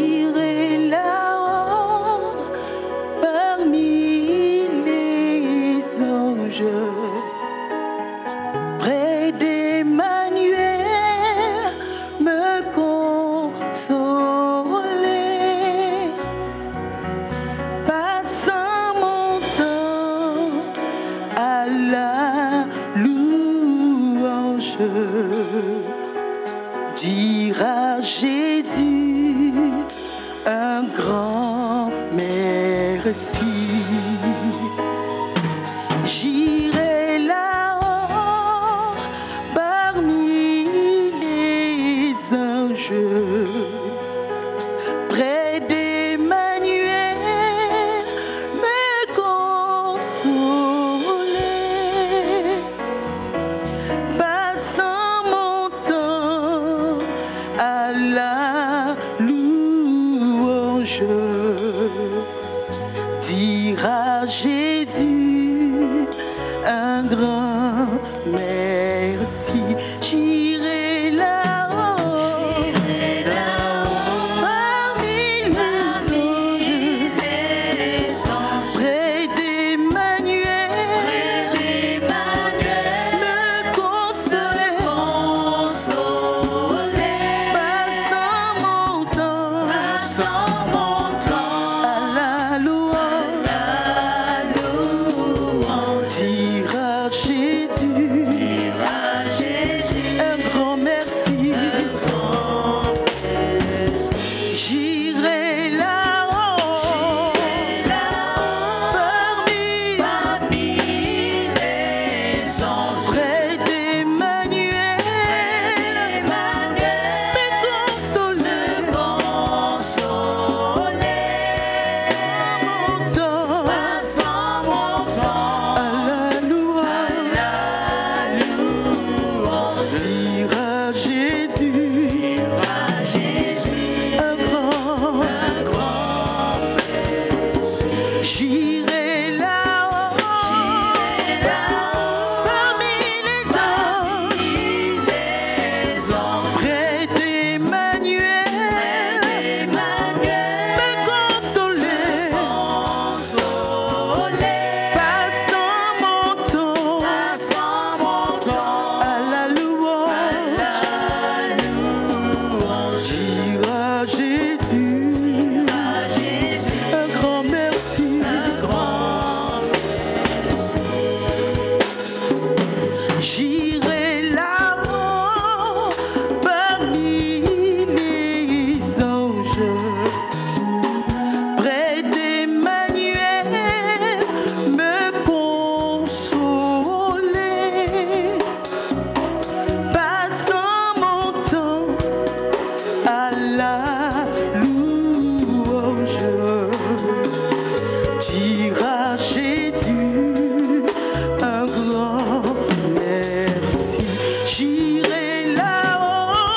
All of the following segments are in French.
J'irai là-haut parmi les anges, près d'Emmanuel, me consoler. Passant mon temps à la louange, dire à Jésus un grand merci. J'irai là-haut parmi les anges, près d'Emmanuel, me consoler. Passant mon temps à la louange, dire à Jésus un grand merci. J'irai là-haut, parmi les anges, près d'Emmanuel, me consoler. Passant mon temps à la louange, dire à Jésus un grand merci. J'irai là-haut parmi les anges, près d'Emmanuel, me consoler. Passant mon temps à la louange, dire à Jésus un grand. J'irai là-haut parmi les anges, près d'Emmanuel, me consoler. Passant mon temps à la louange, dire à Jésus un grand merci. J'irai là-haut parmi les anges, près d'Emmanuel, me consoler. Passant mon temps à la louange, dire à Jésus un grand merci. J'irai là-haut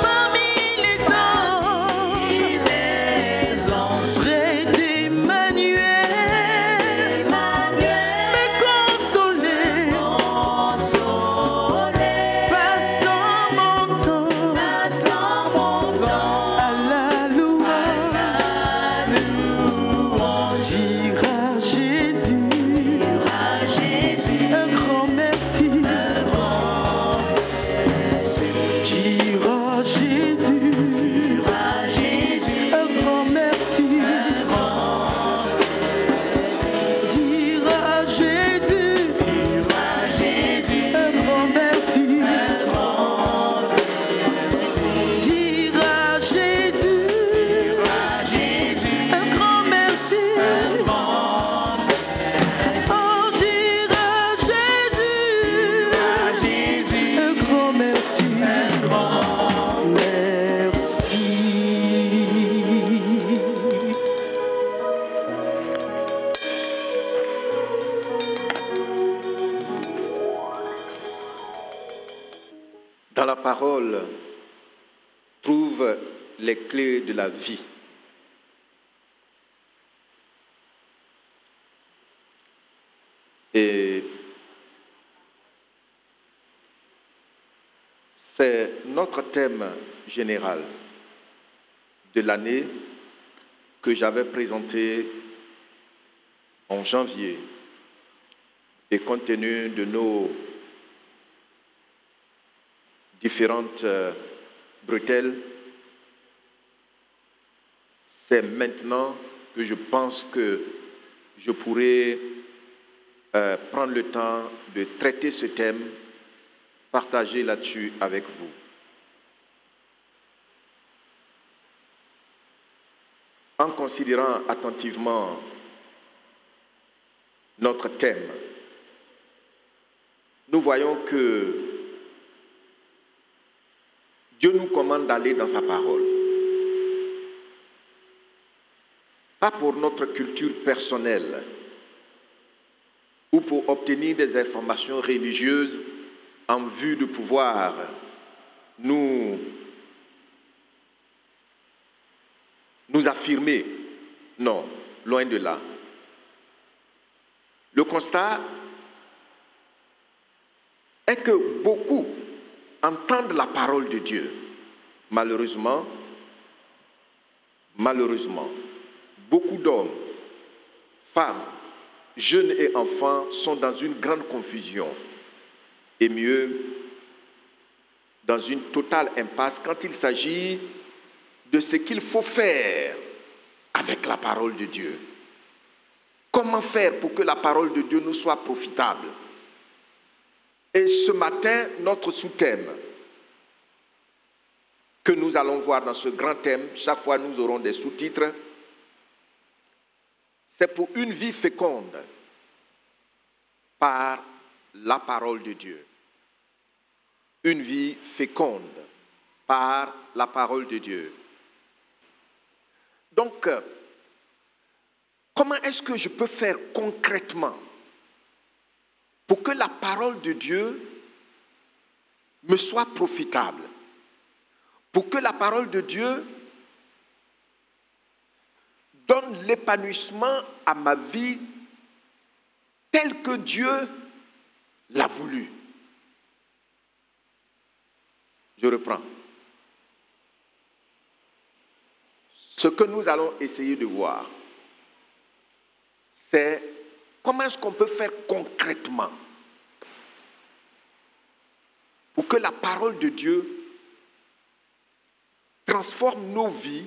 parmi les anges, près d'Emmanuel, me consoler. Passant mon temps à la louange, dire à Jésus un grand merci. Dire à Jésus un grand merci. Dire à Jésus un grand merci. Dire à Jésus un grand merci. Oh, dire à Jésus un grand merci. Merci. Dans la parole, trouve les clés de la vie. Et c'est notre thème général. de l'année que j'avais présenté en janvier. Et compte tenu de nos différentes bretelles, c'est maintenant que je pense que je pourrais prendre le temps de traiter ce thème, partager là-dessus avec vous. En considérant attentivement notre thème, nous voyons que Dieu nous commande d'aller dans sa parole. Pas pour notre culture personnelle ou pour obtenir des informations religieuses en vue de pouvoir nous affirmer. Non, loin de là. Le constat est que beaucoup entendent la parole de Dieu. Malheureusement, beaucoup d'hommes, femmes, jeunes et enfants sont dans une grande confusion. Et mieux, dans une totale impasse quand il s'agit de ce qu'il faut faire avec la parole de Dieu. Comment faire pour que la parole de Dieu nous soit profitable? Et ce matin, notre sous-thème que nous allons voir dans ce grand thème, chaque fois nous aurons des sous-titres, c'est pour une vie féconde par la parole de Dieu. Une vie féconde par la parole de Dieu. Donc, comment est-ce que je peux faire concrètement pour que la parole de Dieu me soit profitable? Pour que la parole de Dieu donne l'épanouissement à ma vie tel que Dieu l'a voulu. Je reprends. Ce que nous allons essayer de voir, c'est comment est-ce qu'on peut faire concrètement pour que la parole de Dieu transforme nos vies,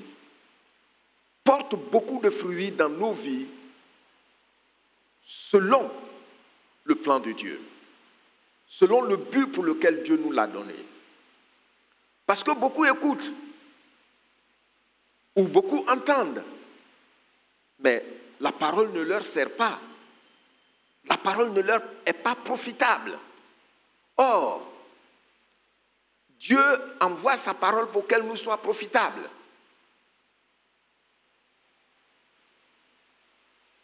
porte beaucoup de fruits dans nos vies, selon le plan de Dieu, selon le but pour lequel Dieu nous l'a donné. Parce que beaucoup écoutent, ou beaucoup entendent, mais la parole ne leur sert pas. La parole ne leur est pas profitable. Or, Dieu envoie sa parole pour qu'elle nous soit profitable.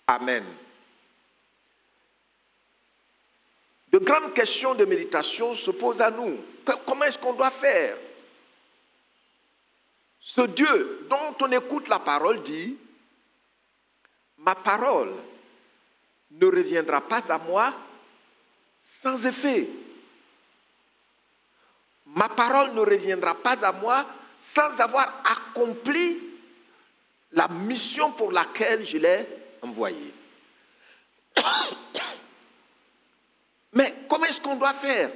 Amen. De grandes questions de méditation se posent à nous. Comment est-ce qu'on doit faire? Ce Dieu dont on écoute la parole dit, ma parole ne reviendra pas à moi sans effet. Ma parole ne reviendra pas à moi sans avoir accompli la mission pour laquelle je l'ai envoyée. Mais comment est-ce qu'on doit faire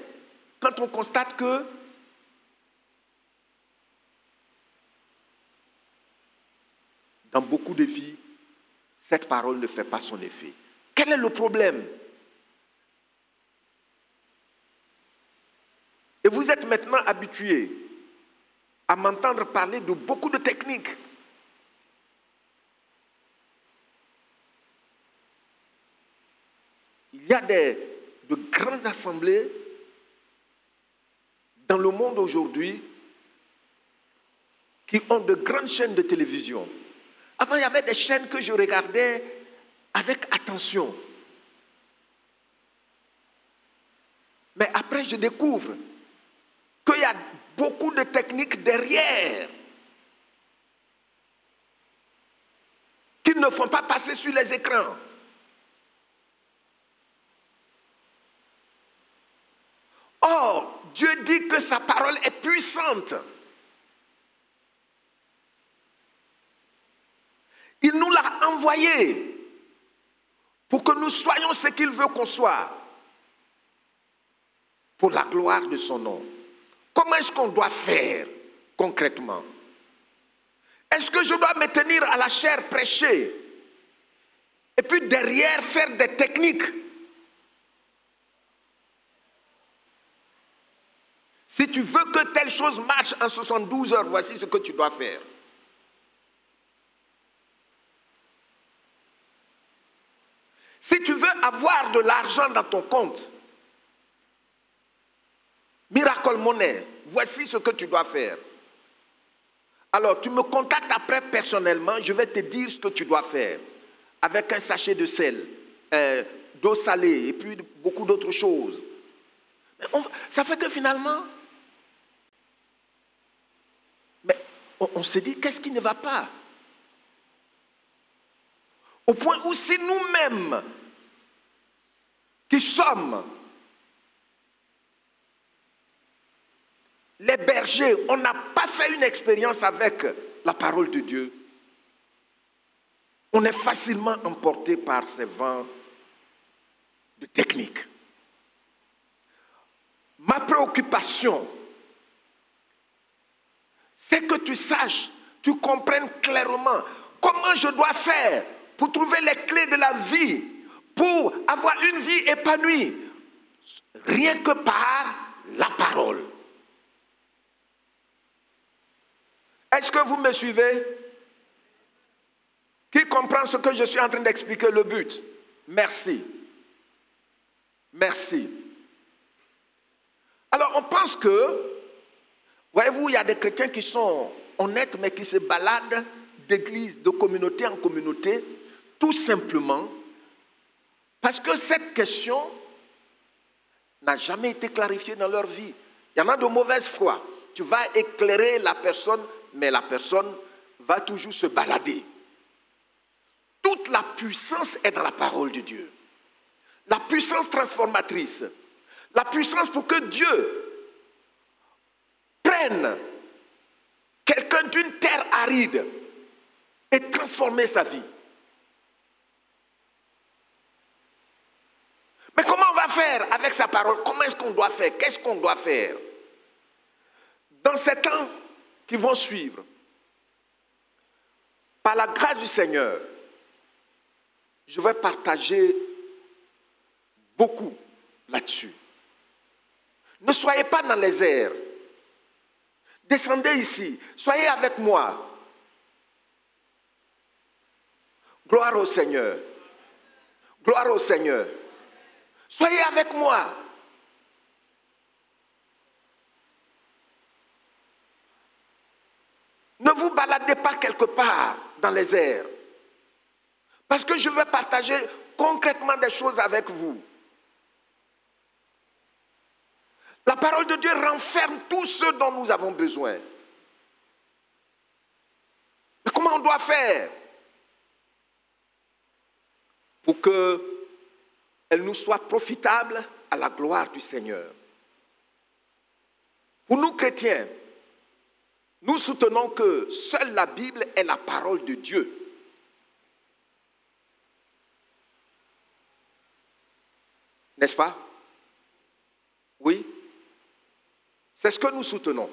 quand on constate que dans beaucoup de vies, cette parole ne fait pas son effet? Quel est le problème? Et vous êtes maintenant habitués à m'entendre parler de beaucoup de techniques. Il y a de grandes assemblées dans le monde aujourd'hui qui ont de grandes chaînes de télévision. Avant, il y avait des chaînes que je regardais avec attention. Mais après, je découvre qu'il y a beaucoup de techniques derrière qu'ils ne font pas passer sur les écrans. Or, Dieu dit que sa parole est puissante. Il nous l'a envoyé pour que nous soyons ce qu'il veut qu'on soit, pour la gloire de son nom. Comment est-ce qu'on doit faire concrètement? Est-ce que je dois me tenir à la chair prêcher et puis derrière faire des techniques? Si tu veux que telle chose marche en 72 heures, voici ce que tu dois faire. Si tu veux avoir de l'argent dans ton compte, Miracle Money, voici ce que tu dois faire. Alors, tu me contactes après personnellement, je vais te dire ce que tu dois faire. Avec un sachet de sel, d'eau salée et puis beaucoup d'autres choses. Ça fait que finalement, on se dit, qu'est-ce qui ne va pas? Au point où si nous-mêmes, qui sommes les bergers, on n'a pas fait une expérience avec la parole de Dieu, on est facilement emporté par ces vents de technique. Ma préoccupation, c'est que tu saches, tu comprennes clairement comment je dois faire pour trouver les clés de la vie, pour avoir une vie épanouie, rien que par la parole. Est-ce que vous me suivez? Qui comprend ce que je suis en train d'expliquer, le but? Merci. Merci. Alors, on pense que, voyez-vous, il y a des chrétiens qui sont honnêtes, mais qui se baladent d'église, de communauté en communauté, tout simplement parce que cette question n'a jamais été clarifiée dans leur vie. Il y en a de mauvaise foi. Tu vas éclairer la personne, mais la personne va toujours se balader. Toute la puissance est dans la parole de Dieu. La puissance transformatrice. La puissance pour que Dieu prenne quelqu'un d'une terre aride et transformer sa vie. Mais comment on va faire avec sa parole? Comment est-ce qu'on doit faire? Qu'est-ce qu'on doit faire? Dans ces temps qui vont suivre, par la grâce du Seigneur, je vais partager beaucoup là-dessus. Ne soyez pas dans les airs. Descendez ici. Soyez avec moi. Gloire au Seigneur. Gloire au Seigneur. Soyez avec moi. Ne vous baladez pas quelque part dans les airs. Parce que je vais partager concrètement des choses avec vous. La parole de Dieu renferme tout ce dont nous avons besoin. Mais comment on doit faire pour qu'elle nous soit profitable à la gloire du Seigneur? Pour nous chrétiens, nous soutenons que seule la Bible est la parole de Dieu. N'est-ce pas? Oui? C'est ce que nous soutenons.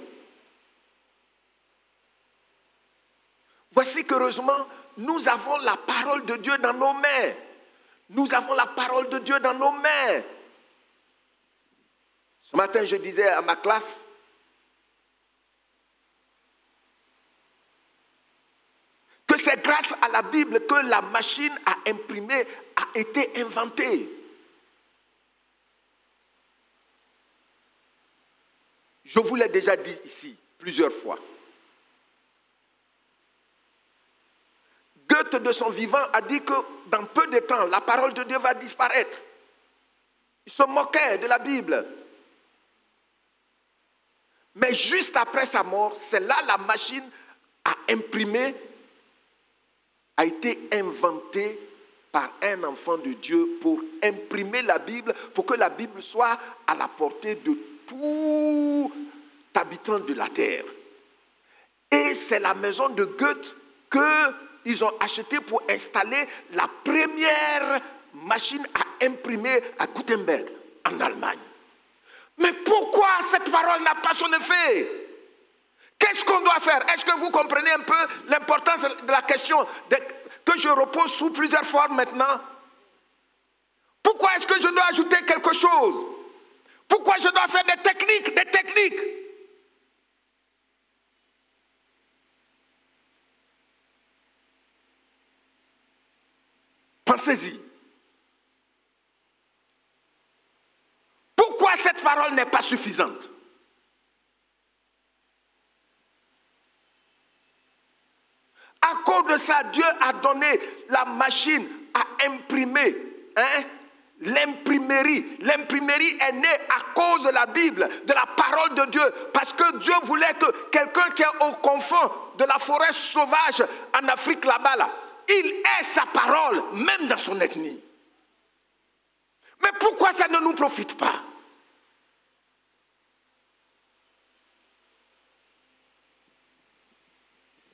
Voici qu'heureusement, nous avons la parole de Dieu dans nos mains. Nous avons la parole de Dieu dans nos mains. Ce matin, je disais à ma classe, que c'est grâce à la Bible que la machine à imprimer a été inventée. Je vous l'ai déjà dit ici plusieurs fois. Goethe, de son vivant, a dit que dans peu de temps, la parole de Dieu va disparaître. Il se moquait de la Bible. Mais juste après sa mort, c'est là la machine à imprimer a été inventée par un enfant de Dieu pour imprimer la Bible, pour que la Bible soit à la portée de tout habitant de la terre. Et c'est la maison de Goethe qu'il ils ont acheté pour installer la première machine à imprimer à Gutenberg, en Allemagne. Mais pourquoi cette parole n'a pas son effet? Qu'est-ce qu'on doit faire? Est-ce que vous comprenez un peu l'importance de la question que je repose sous plusieurs formes maintenant? Pourquoi est-ce que je dois ajouter quelque chose? Pourquoi je dois faire des techniques, des techniques? Pensez-y. Pourquoi cette parole n'est pas suffisante? À cause de ça, Dieu a donné la machine à imprimer. L'imprimerie. L'imprimerie est née à cause de la Bible, de la parole de Dieu. Parce que Dieu voulait que quelqu'un qui est au confond de la forêt sauvage en Afrique là-bas, là, il ait sa parole, même dans son ethnie. Mais pourquoi ça ne nous profite pas?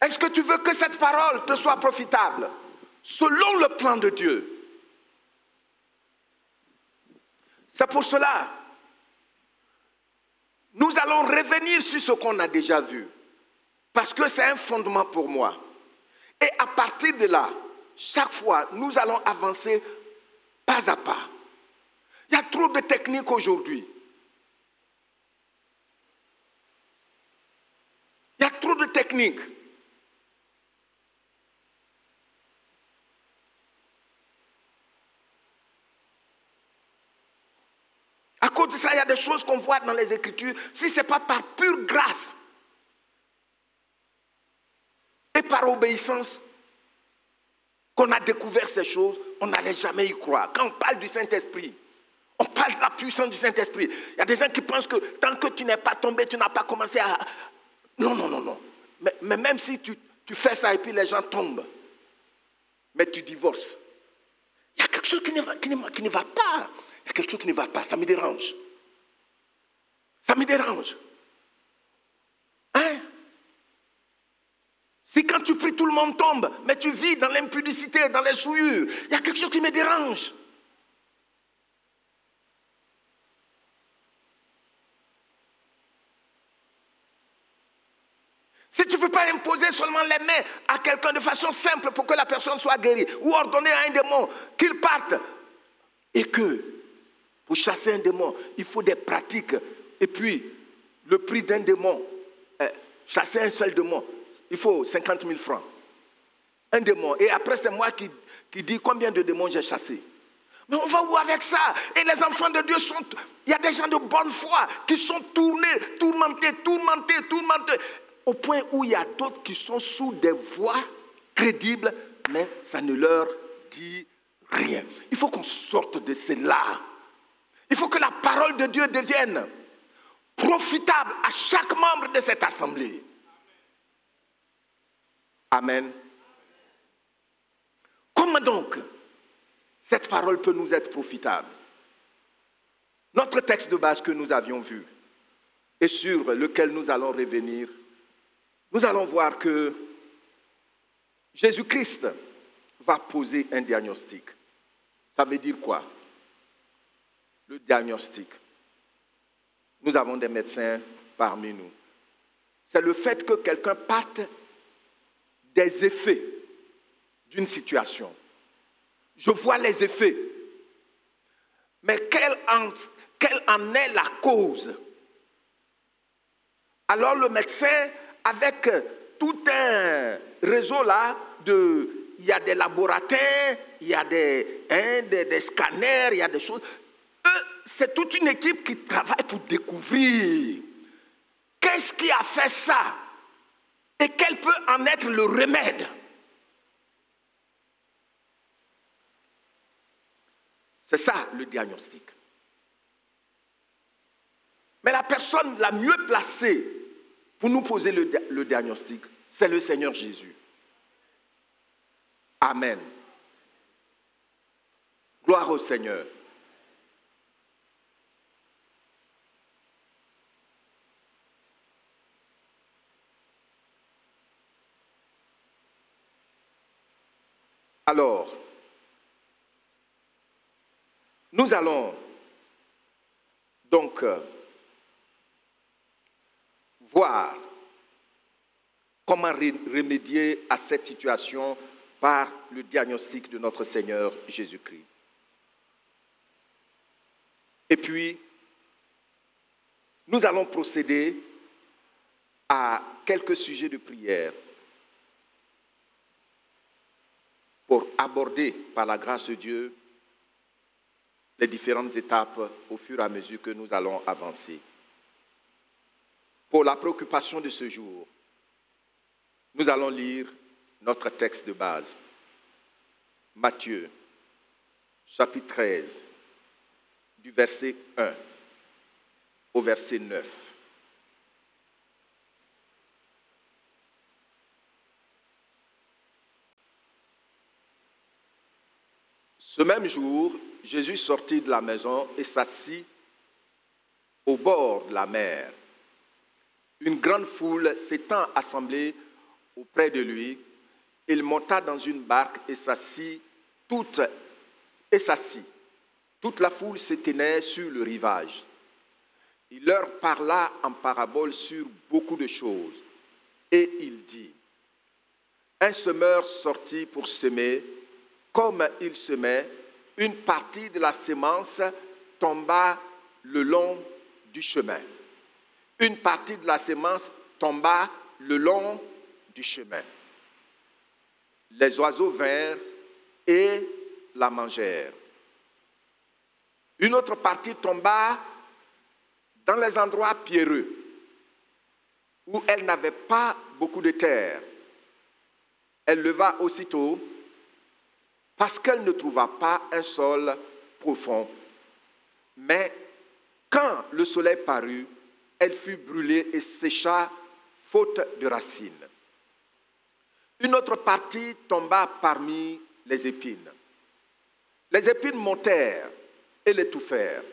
Est-ce que tu veux que cette parole te soit profitable selon le plan de Dieu? C'est pour cela, nous allons revenir sur ce qu'on a déjà vu, parce que c'est un fondement pour moi. Et à partir de là, chaque fois, nous allons avancer pas à pas. Il y a trop de techniques aujourd'hui. Il y a trop de techniques. À cause de ça, il y a des choses qu'on voit dans les Écritures. Si ce n'est pas par pure grâce et par obéissance qu'on a découvert ces choses, on n'allait jamais y croire. Quand on parle du Saint-Esprit, on parle de la puissance du Saint-Esprit. Il y a des gens qui pensent que tant que tu n'es pas tombé, tu n'as pas commencé à... Non, non, non, non. Mais même si tu fais ça et puis les gens tombent, mais tu divorces, il y a quelque chose qui ne va pas. Il y a quelque chose qui ne va pas, ça me dérange. Ça me dérange. Hein? Si quand tu pries, tout le monde tombe, mais tu vis dans l'impudicité, dans les souillures, il y a quelque chose qui me dérange. Si tu ne peux pas imposer seulement les mains à quelqu'un de façon simple pour que la personne soit guérie, ou ordonner à un démon qu'il parte, et que pour chasser un démon, il faut des pratiques. Et puis, le prix d'un démon, chasser un seul démon, il faut 50 000 francs. Un démon. Et après, c'est moi qui dis combien de démons j'ai chassé. Mais on va où avec ça? Et les enfants de Dieu sont... Il y a des gens de bonne foi qui sont tourmentés, au point où il y a d'autres qui sont sous des voies crédibles, mais ça ne leur dit rien. Il faut qu'on sorte de cela. Il faut que la parole de Dieu devienne profitable à chaque membre de cette assemblée. Amen. Comment donc cette parole peut nous être profitable? Notre texte de base que nous avions vu et sur lequel nous allons revenir, nous allons voir que Jésus-Christ va poser un diagnostic. Ça veut dire quoi? Le diagnostic. Nous avons des médecins parmi nous. C'est le fait que quelqu'un parte des effets d'une situation. Je vois les effets. Mais quelle en est la cause? Alors le médecin, avec tout un réseau là, il y a des laboratoires, il y a des scanners, il y a des choses. C'est toute une équipe qui travaille pour découvrir qu'est-ce qui a fait ça et quel peut en être le remède. C'est ça le diagnostic. Mais la personne la mieux placée pour nous poser le diagnostic, c'est le Seigneur Jésus. Amen. Gloire au Seigneur. Alors, nous allons donc voir comment remédier à cette situation par le diagnostic de notre Seigneur Jésus-Christ. Et puis, nous allons procéder à quelques sujets de prière pour aborder, par la grâce de Dieu, les différentes étapes au fur et à mesure que nous allons avancer. Pour la préoccupation de ce jour, nous allons lire notre texte de base. Matthieu, chapitre 13, du verset 1 au verset 9. Ce même jour, Jésus sortit de la maison et s'assit au bord de la mer. Une grande foule s'étant assemblée auprès de lui, il monta dans une barque et s'assit. Toute la foule se tenait sur le rivage. Il leur parla en parabole sur beaucoup de choses. Et il dit, un semeur sortit pour semer. Comme il semait, une partie de la semence tomba le long du chemin. Une partie de la semence tomba le long du chemin. Les oiseaux vinrent et la mangèrent. Une autre partie tomba dans les endroits pierreux, où elle n'avait pas beaucoup de terre. Elle leva aussitôt, parce qu'elle ne trouva pas un sol profond. Mais quand le soleil parut, elle fut brûlée et sécha, faute de racines. Une autre partie tomba parmi les épines. Les épines montèrent et l'étouffèrent.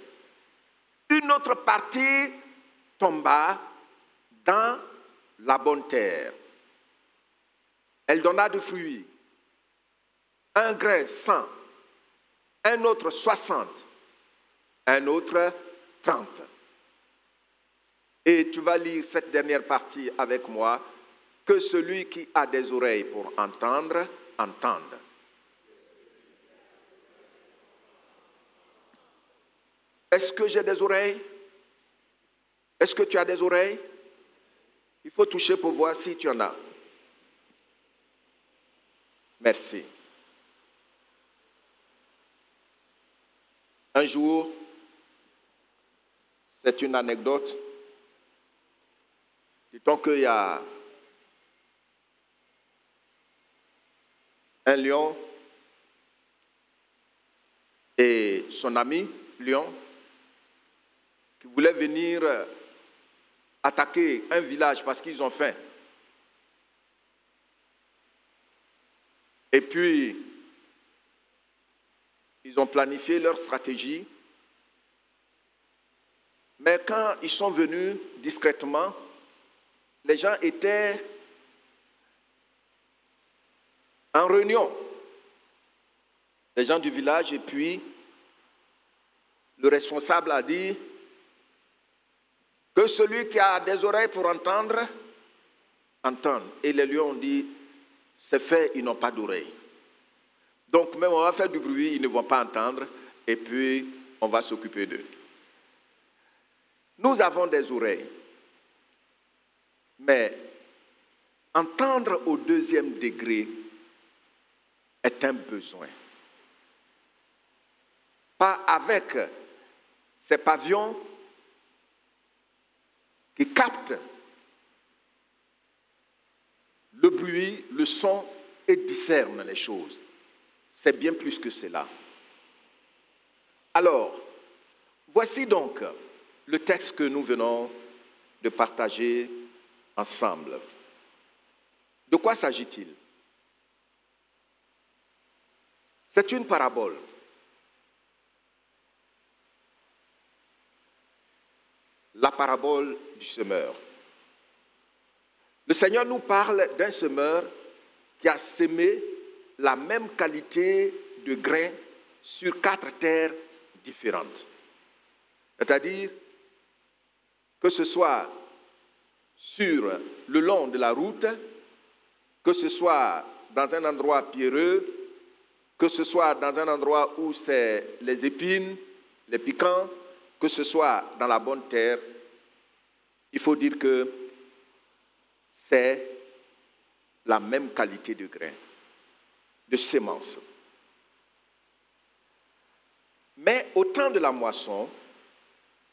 Une autre partie tomba dans la bonne terre. Elle donna du fruit. Un grain 100, un autre 60, un autre 30. Et tu vas lire cette dernière partie avec moi. Que celui qui a des oreilles pour entendre, entende. Est-ce que j'ai des oreilles? Est-ce que tu as des oreilles? Il faut toucher pour voir si tu en as. Merci. Un jour, c'est une anecdote, dit-on qu'il y a un lion et son ami, lion, qui voulaient venir attaquer un village parce qu'ils ont faim. Et puis, ils ont planifié leur stratégie, mais quand ils sont venus discrètement, les gens étaient en réunion, les gens du village, et puis le responsable a dit que celui qui a des oreilles pour entendre, entende. Et les lions ont dit, c'est fait, ils n'ont pas d'oreilles. Donc, même on va faire du bruit, ils ne vont pas entendre, et puis on va s'occuper d'eux. Nous avons des oreilles, mais entendre au deuxième degré est un besoin. Pas avec ces pavillons qui captent le bruit, le son et discernent les choses. C'est bien plus que cela. Alors, voici donc le texte que nous venons de partager ensemble. De quoi s'agit-il? C'est une parabole. La parabole du semeur. Le Seigneur nous parle d'un semeur qui a semé la même qualité de grain sur 4 terres différentes. C'est-à-dire que ce soit sur le long de la route, que ce soit dans un endroit pierreux, que ce soit dans un endroit où c'est les épines, les piquants, que ce soit dans la bonne terre, il faut dire que c'est la même qualité de grain, de semence. Mais au temps de la moisson,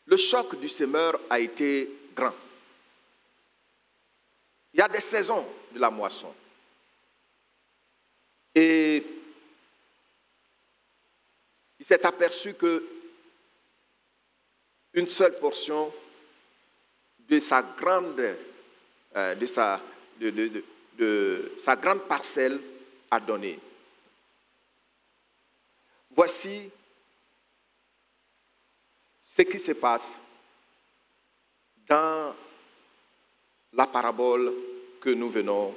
le choc du semeur a été grand. Il y a des saisons de la moisson. Et il s'est aperçu que une seule portion de sa grande, sa grande parcelle a donné. Voici ce qui se passe dans la parabole que nous venons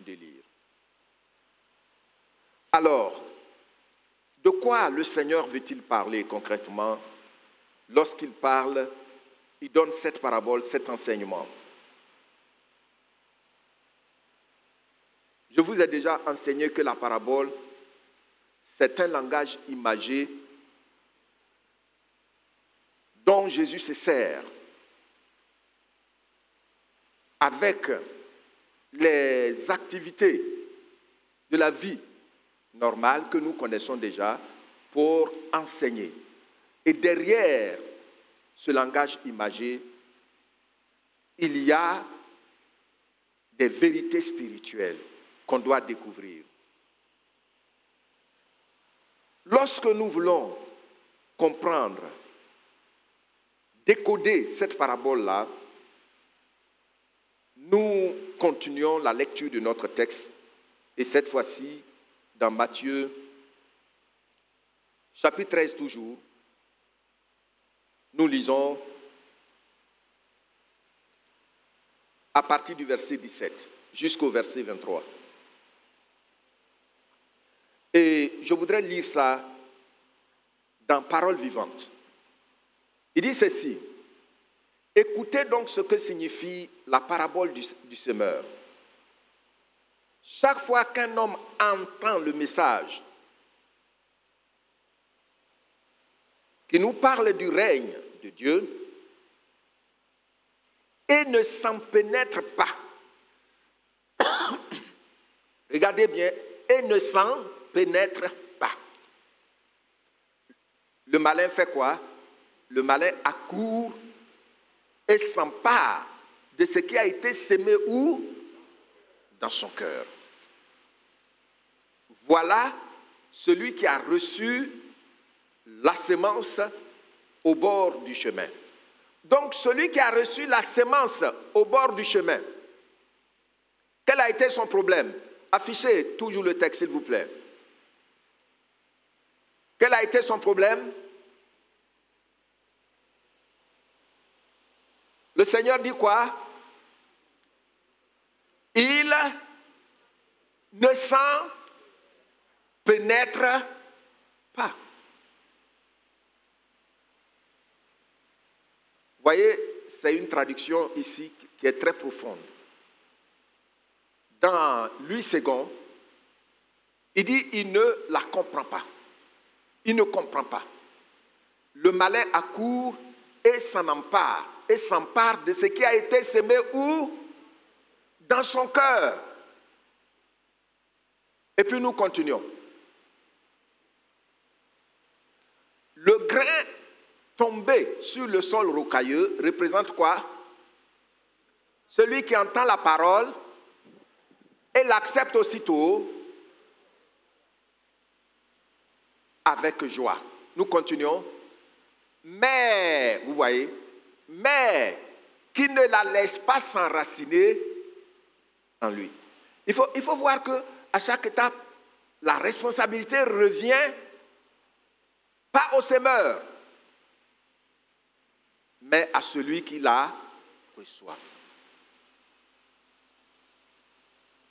de lire. Alors, de quoi le Seigneur veut-il parler concrètement lorsqu'il parle, il donne cette parabole, cet enseignement? Je vous ai déjà enseigné que la parabole, c'est un langage imagé dont Jésus se sert avec les activités de la vie normale que nous connaissons déjà pour enseigner. Et derrière ce langage imagé, il y a des vérités spirituelles qu'on doit découvrir. Lorsque nous voulons comprendre, décoder cette parabole-là, nous continuons la lecture de notre texte, et cette fois-ci, dans Matthieu, chapitre 13 toujours, nous lisons à partir du verset 17 jusqu'au verset 23. Et je voudrais lire ça dans Parole vivante. Il dit ceci: écoutez donc ce que signifie la parabole du semeur. Chaque fois qu'un homme entend le message qui nous parle du règne de Dieu et ne s'en pénètre pas, regardez bien, et ne s'en pénètre pas. Le malin fait quoi? Le malin accourt et s'empare de ce qui a été semé où? Dans son cœur. Voilà celui qui a reçu la semence au bord du chemin. Donc, celui qui a reçu la semence au bord du chemin, quel a été son problème? Affichez toujours le texte, s'il vous plaît. Quel a été son problème? Le Seigneur dit quoi? Il ne s'en pénètre pas. Vous voyez, c'est une traduction ici qui est très profonde. Dans Louis II, il dit il ne la comprend pas. Il ne comprend pas. Le malin accourt et s'en empare. Et s'empare de ce qui a été semé où? Dans son cœur. Et puis nous continuons. Le grain tombé sur le sol rocailleux représente quoi? Celui qui entend la parole et l'accepte aussitôt avec joie. Nous continuons. Mais, vous voyez, mais qui ne la laisse pas s'enraciner en lui. Il faut voir qu'à chaque étape, la responsabilité revient pas au semeur, mais à celui qui la reçoit.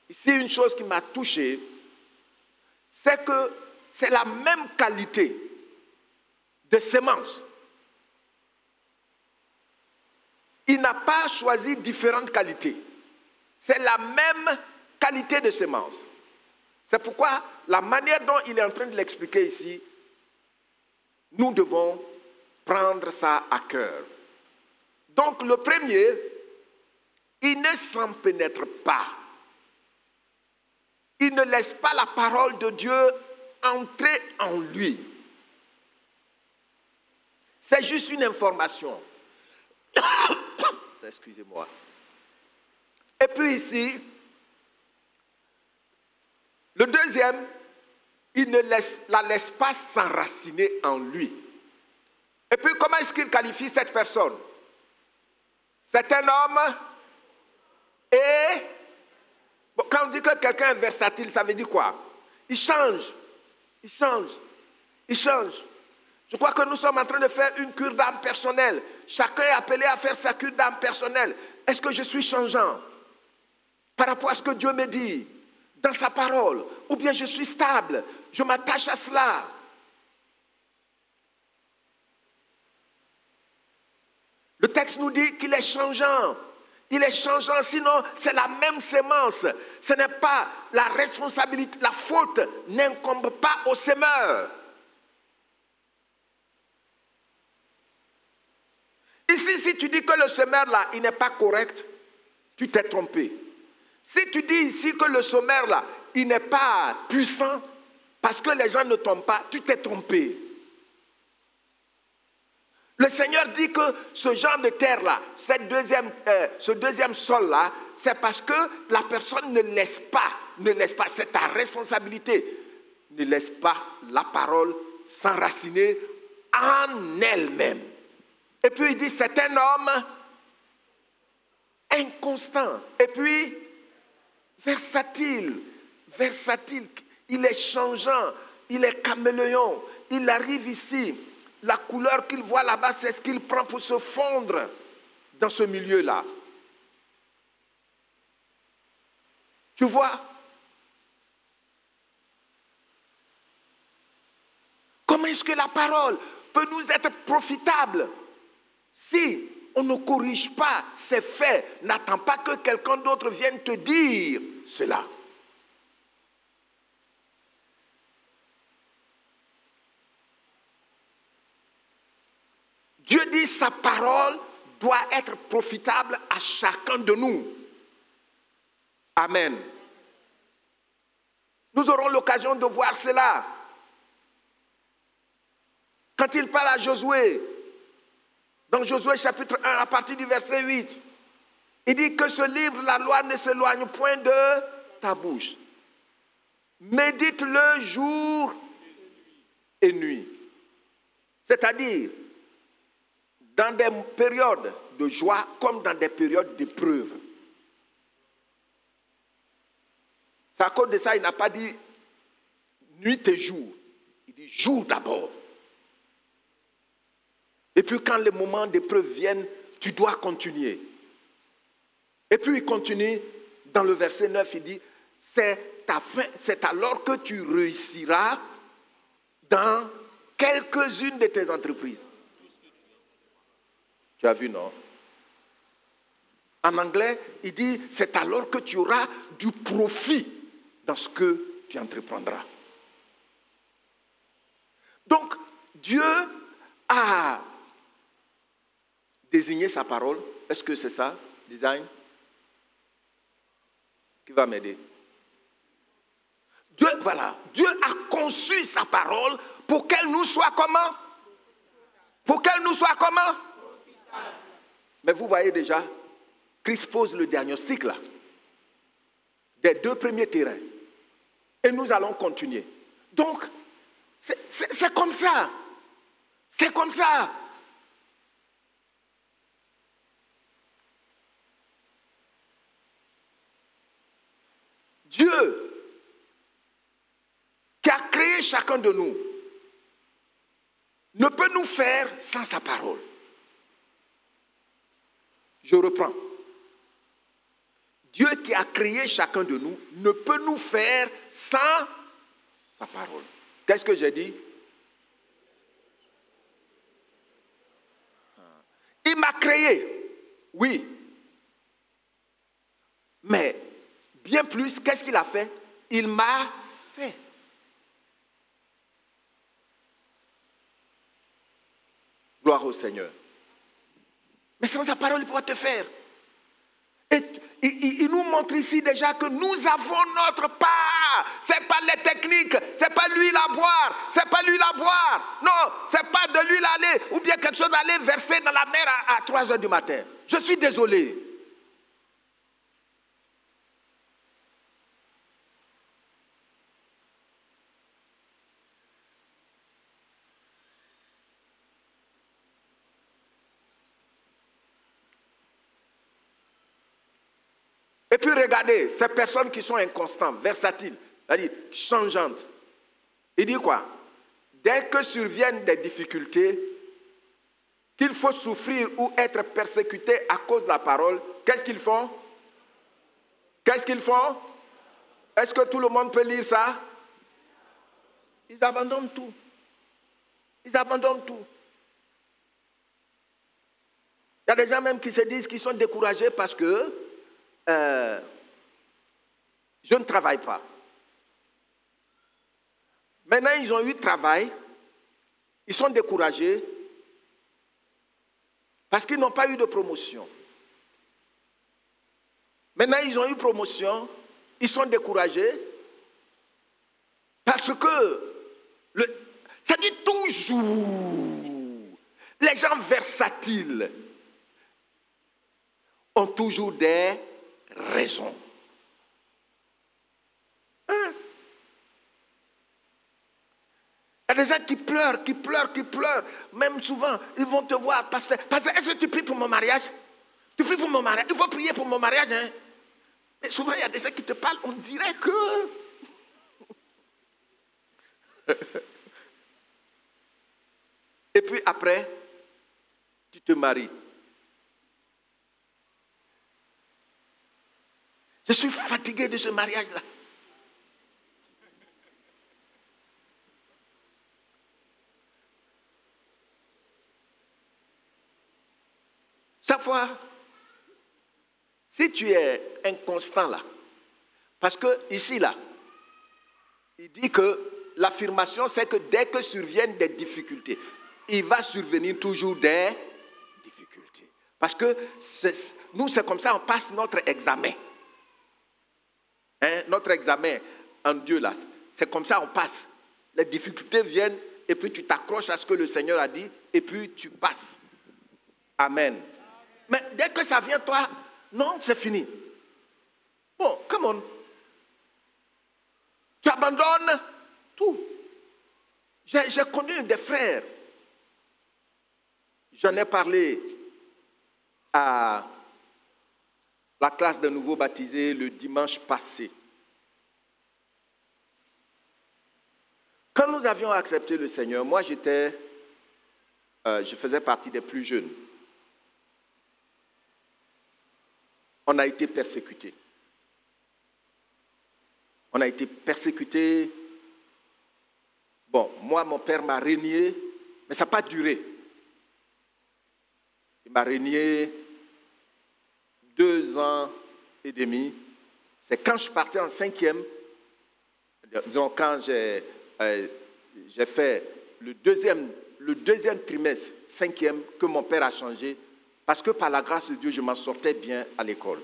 Ici, une chose qui m'a touché, c'est que c'est la même qualité de semence. Il n'a pas choisi différentes qualités. C'est la même qualité de semence. C'est pourquoi la manière dont il est en train de l'expliquer ici, nous devons prendre ça à cœur. Donc le premier, il ne s'en pénètre pas. Il ne laisse pas la parole de Dieu entrer en lui. C'est juste une information. Excusez-moi. Et puis ici, le deuxième, il ne la laisse pas s'enraciner en lui. Et puis comment est-ce qu'il qualifie cette personne? C'est un homme et... Bon, quand on dit que quelqu'un est versatile, ça veut dire quoi? Il change. Il change. Il change. Je crois que nous sommes en train de faire une cure d'âme personnelle. Chacun est appelé à faire sa cure d'âme personnelle. Est-ce que je suis changeant par rapport à ce que Dieu me dit dans sa parole? Ou bien je suis stable? Je m'attache à cela. Le texte nous dit qu'il est changeant. Il est changeant, sinon c'est la même sémence. Ce n'est pas la responsabilité, la faute n'incombe pas au semeur. Ici, si tu dis que le semeur là, il n'est pas correct, tu t'es trompé. Si tu dis ici que le semeur là, il n'est pas puissant, parce que les gens ne tombent pas, tu t'es trompé. Le Seigneur dit que ce genre de terre-là, ce deuxième sol-là, c'est parce que la personne ne laisse pas, c'est ta responsabilité, ne laisse pas la parole s'enraciner en elle-même. Et puis il dit, c'est un homme inconstant, et puis versatile, il est changeant, il est caméléon, il arrive ici. La couleur qu'il voit là-bas, c'est ce qu'il prend pour se fondre dans ce milieu-là. Tu vois? Comment est-ce que la parole peut nous être profitable si on ne corrige pas ces faits? N'attends pas que quelqu'un d'autre vienne te dire cela. Dieu dit sa parole doit être profitable à chacun de nous. Amen. Nous aurons l'occasion de voir cela. Quand il parle à Josué, dans Josué chapitre 1, à partir du verset 8, il dit que ce livre, la loi, ne s'éloigne point de ta bouche. Médite-le jour et nuit. C'est-à-dire, dans des périodes de joie comme dans des périodes d'épreuve. C'est à cause de ça, il n'a pas dit nuit et jour. Il dit jour d'abord. Et puis quand les moments d'épreuve viennent, tu dois continuer. Et puis il continue dans le verset 9, il dit, c'est ta fin, c'est alors que tu réussiras dans quelques-unes de tes entreprises. Tu as vu, non? En anglais, il dit, c'est alors que tu auras du profit dans ce que tu entreprendras. Donc, Dieu a désigné sa parole. Est-ce que c'est ça, design? Qui va m'aider? Dieu a conçu sa parole pour qu'elle nous soit comment? Pour qu'elle nous soit comment? Mais vous voyez déjà, Christ pose le diagnostic là, des deux premiers terrains. Et nous allons continuer. Donc, c'est comme ça. C'est comme ça. Dieu, qui a créé chacun de nous, ne peut nous faire sans sa parole. Je reprends. Dieu qui a créé chacun de nous ne peut nous faire sans sa parole. Qu'est-ce que j'ai dit? Il m'a créé, oui. Mais bien plus, qu'est-ce qu'il a fait? Il m'a fait. Gloire au Seigneur. Mais sans sa parole, il pourra te faire. Et il nous montre ici déjà que nous avons notre part. Ce n'est pas les techniques, ce n'est pas l'huile à boire, ce n'est pas l'huile à boire. Non, ce n'est pas de l'huile à aller ou bien quelque chose à aller verser dans la mer à 3 heures du matin. Je suis désolé. Et puis regardez, ces personnes qui sont inconstantes, versatiles, c'est-à-dire changeantes. Il dit quoi? Dès que surviennent des difficultés, qu'il faut souffrir ou être persécuté à cause de la parole, qu'est-ce qu'ils font? Qu'est-ce qu'ils font? Est-ce que tout le monde peut lire ça? Ils abandonnent tout. Ils abandonnent tout. Il y a des gens même qui se disent qu'ils sont découragés parce que je ne travaille pas. Maintenant, ils ont eu travail, ils sont découragés parce qu'ils n'ont pas eu de promotion. Maintenant, ils ont eu promotion, ils sont découragés parce que, ça dit toujours, les gens versatiles ont toujours des raisons. Hein? Il y a des gens qui pleurent, qui pleurent, qui pleurent. Même souvent, ils vont te voir, pasteur, est-ce que tu pries pour mon mariage? Tu pries pour mon mariage? Il faut prier pour mon mariage. Hein? Mais souvent, il y a des gens qui te parlent, on dirait que... Et puis après, tu te maries. Je suis fatigué de ce mariage-là. Chaque fois, si tu es inconstant là, parce que ici là, il dit que l'affirmation c'est que dès que surviennent des difficultés, il va survenir toujours des difficultés. Parce que nous c'est comme ça, on passe notre examen. Hein, notre examen en Dieu là, c'est comme ça on passe. Les difficultés viennent et puis tu t'accroches à ce que le Seigneur a dit et puis tu passes. Amen. Mais dès que ça vient toi, non, c'est fini. Bon, come on. Tu abandonnes tout. J'ai connu des frères. J'en ai parlé à la classe de nouveaux baptisés le dimanche passé. Quand nous avions accepté le Seigneur, moi je faisais partie des plus jeunes. On a été persécutés. On a été persécutés. Bon, moi, mon père m'a régné, mais ça n'a pas duré. Il m'a régné 2 ans et demi. C'est quand je partais en 5e, disons quand j'ai fait le deuxième trimestre, 5e, que mon père a changé, parce que par la grâce de Dieu, je m'en sortais bien à l'école.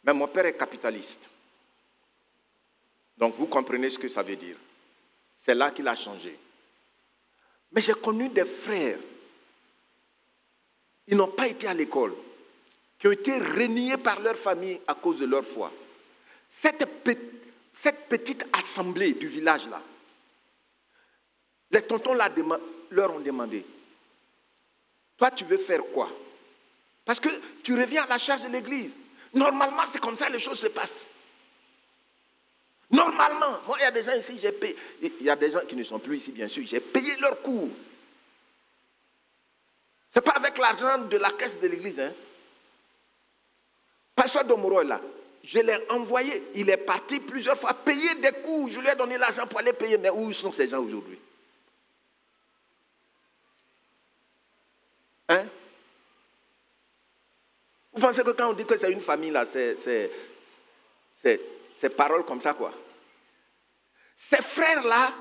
Mais mon père est capitaliste. Donc vous comprenez ce que ça veut dire. C'est là qu'il a changé. Mais j'ai connu des frères, ils n'ont pas été à l'école, qui ont été reniés par leur famille à cause de leur foi. Cette petite assemblée du village-là, les tontons leur ont demandé, toi tu veux faire quoi? Parce que tu reviens à la charge de l'église. Normalement, c'est comme ça que les choses se passent. Normalement, moi il y a des gens ici, j'ai payé, il y a des gens qui ne sont plus ici bien sûr, j'ai payé leurs cours. Ce n'est pas avec l'argent de la caisse de l'église. Hein. Pasteur Domoro est là. je l'ai envoyé. Il est parti plusieurs fois payer des coûts. Je lui ai donné l'argent pour aller payer. Mais où sont ces gens aujourd'hui? Hein? Vous pensez que quand on dit que c'est une famille, là, c'est paroles comme ça, quoi. Ces frères-là,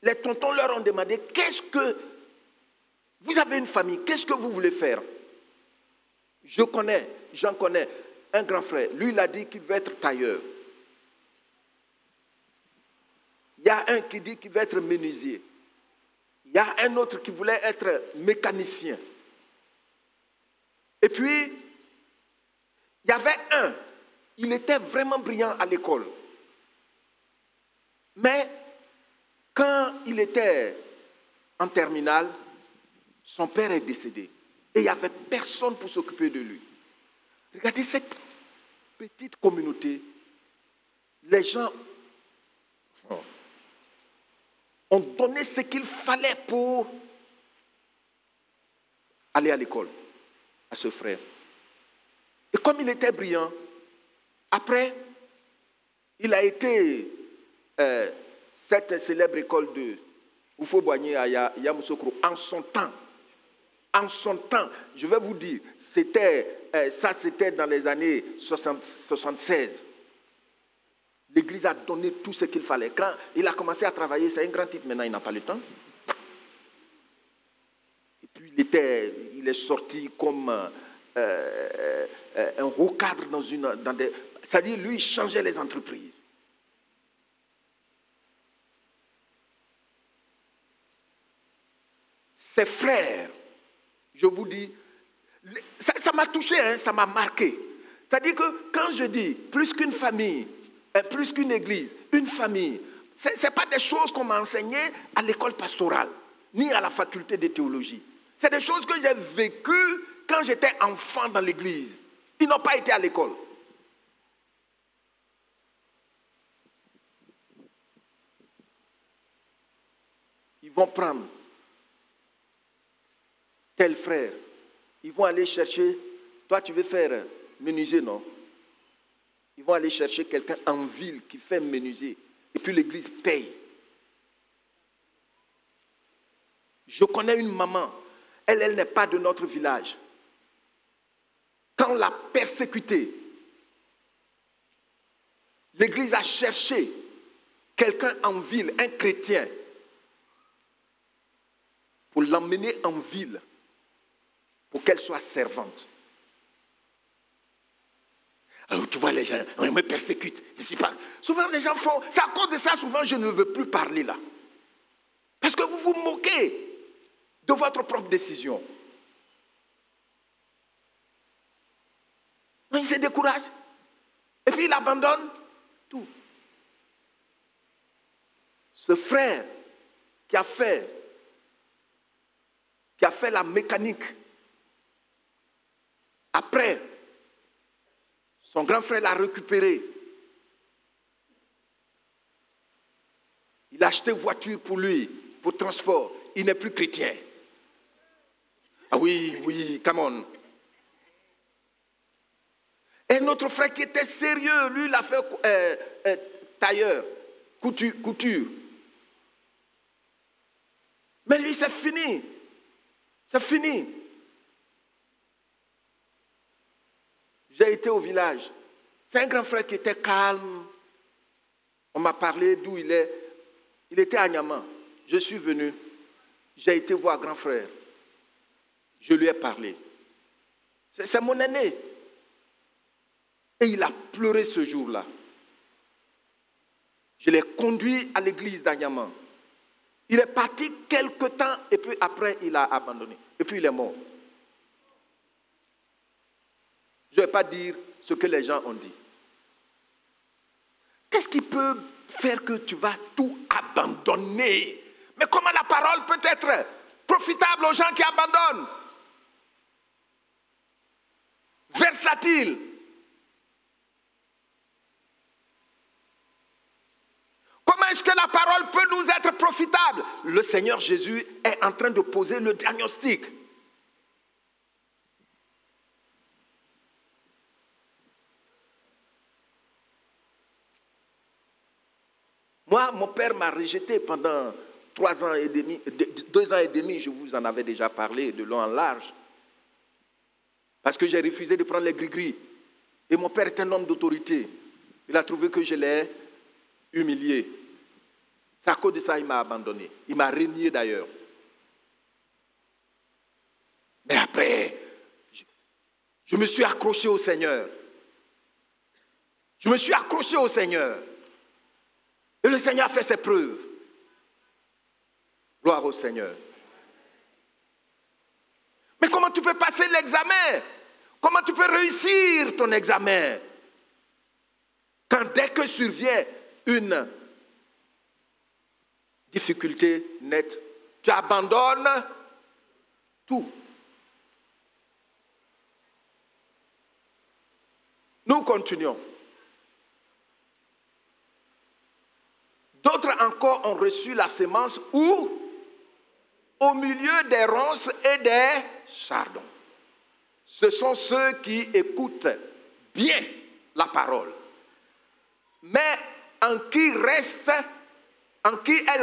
les tontons leur ont demandé, qu'est-ce que... Vous avez une famille, qu'est-ce que vous voulez faire? J'en connais un grand frère. Lui, il a dit qu'il veut être tailleur. Il y a un qui dit qu'il veut être menuisier. Il y a un autre qui voulait être mécanicien. Et puis, il y avait un, il était vraiment brillant à l'école. Mais quand il était en terminale, son père est décédé. Et il n'y avait personne pour s'occuper de lui. Regardez cette petite communauté. Les gens ont donné ce qu'il fallait pour aller à l'école à ce frère. Et comme il était brillant, après, il a été cette célèbre école de Oufo-Boigné à Yamoussoukro en son temps. En son temps, je vais vous dire, c'était dans les années 76. L'Église a donné tout ce qu'il fallait. Quand il a commencé à travailler, c'est un grand type, maintenant il n'a pas le temps. Et puis il est sorti comme un haut cadre dans des... C'est-à-dire, lui, il changeait les entreprises. Ses frères, je vous dis, ça m'a touché, hein, ça m'a marqué. C'est-à-dire que quand je dis plus qu'une famille, plus qu'une église, une famille, ce n'est pas des choses qu'on m'a enseignées à l'école pastorale, ni à la faculté de théologie. C'est des choses que j'ai vécues quand j'étais enfant dans l'église. Ils n'ont pas été à l'école. Ils vont prendre tel frère. Ils vont aller chercher, toi tu veux faire menuisier, non? Ils vont aller chercher quelqu'un en ville qui fait menuisier. Et puis l'église paye. Je connais une maman, elle n'est pas de notre village. Quand on l'a persécutée, l'église a cherché quelqu'un en ville, un chrétien, pour l'emmener en ville, pour qu'elle soit servante. Alors tu vois les gens, on me persécute. Je suis pas... Souvent les gens font, c'est à cause de ça, souvent je ne veux plus parler là. Parce que vous vous moquez de votre propre décision. Il se décourage. Et puis il abandonne tout. Ce frère qui a fait la mécanique, après, son grand frère l'a récupéré. Il a acheté une voiture pour lui, pour transport. Il n'est plus chrétien. Ah oui, come on. Et notre frère qui était sérieux, lui, il a fait tailleur, couture. Mais lui, c'est fini. C'est fini. J'ai été au village. C'est un grand frère qui était calme. On m'a parlé d'où il est. Il était à Niamey. Je suis venu. J'ai été voir grand frère. Je lui ai parlé. C'est mon aîné. Et il a pleuré ce jour-là. Je l'ai conduit à l'église d'Anyama. Il est parti quelque temps et puis après il a abandonné. Et puis il est mort. Je ne vais pas dire ce que les gens ont dit. Qu'est-ce qui peut faire que tu vas tout abandonner? Mais comment la parole peut être profitable aux gens qui abandonnent? Versatile. Comment est-ce que la parole peut nous être profitable? Le Seigneur Jésus est en train de poser le diagnostic. Moi, mon père m'a rejeté pendant 3 ans et demi, 2 ans et demi, je vous en avais déjà parlé de long en large. Parce que j'ai refusé de prendre les gris-gris. Et mon père est un homme d'autorité. Il a trouvé que je l'ai humilié. C'est à cause de ça qu'il m'a abandonné. Il m'a renié d'ailleurs. Mais après, je me suis accroché au Seigneur. Je me suis accroché au Seigneur. Et le Seigneur a fait ses preuves. Gloire au Seigneur. Mais comment tu peux passer l'examen? Comment tu peux réussir ton examen? Quand dès que survient une difficulté nette, tu abandonnes tout. Nous continuons. D'autres encore ont reçu la semence où? Au milieu des ronces et des chardons. Ce sont ceux qui écoutent bien la parole, mais en qui elle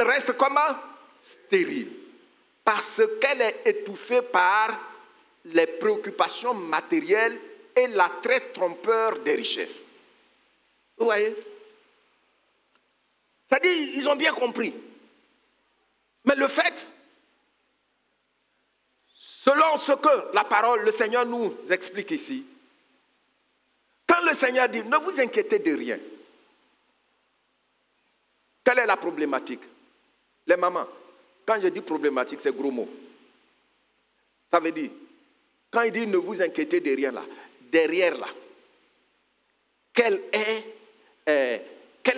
reste comment? Stérile. Parce qu'elle est étouffée par les préoccupations matérielles et l'attrait trompeur des richesses. Vous voyez? C'est-à-dire, ils ont bien compris. Mais le fait, selon ce que la parole, le Seigneur nous explique ici, quand le Seigneur dit, ne vous inquiétez de rien, quelle est la problématique? Les mamans, quand je dis problématique, c'est gros mot. Ça veut dire, quand il dit ne vous inquiétez de rien là, derrière là, quelle est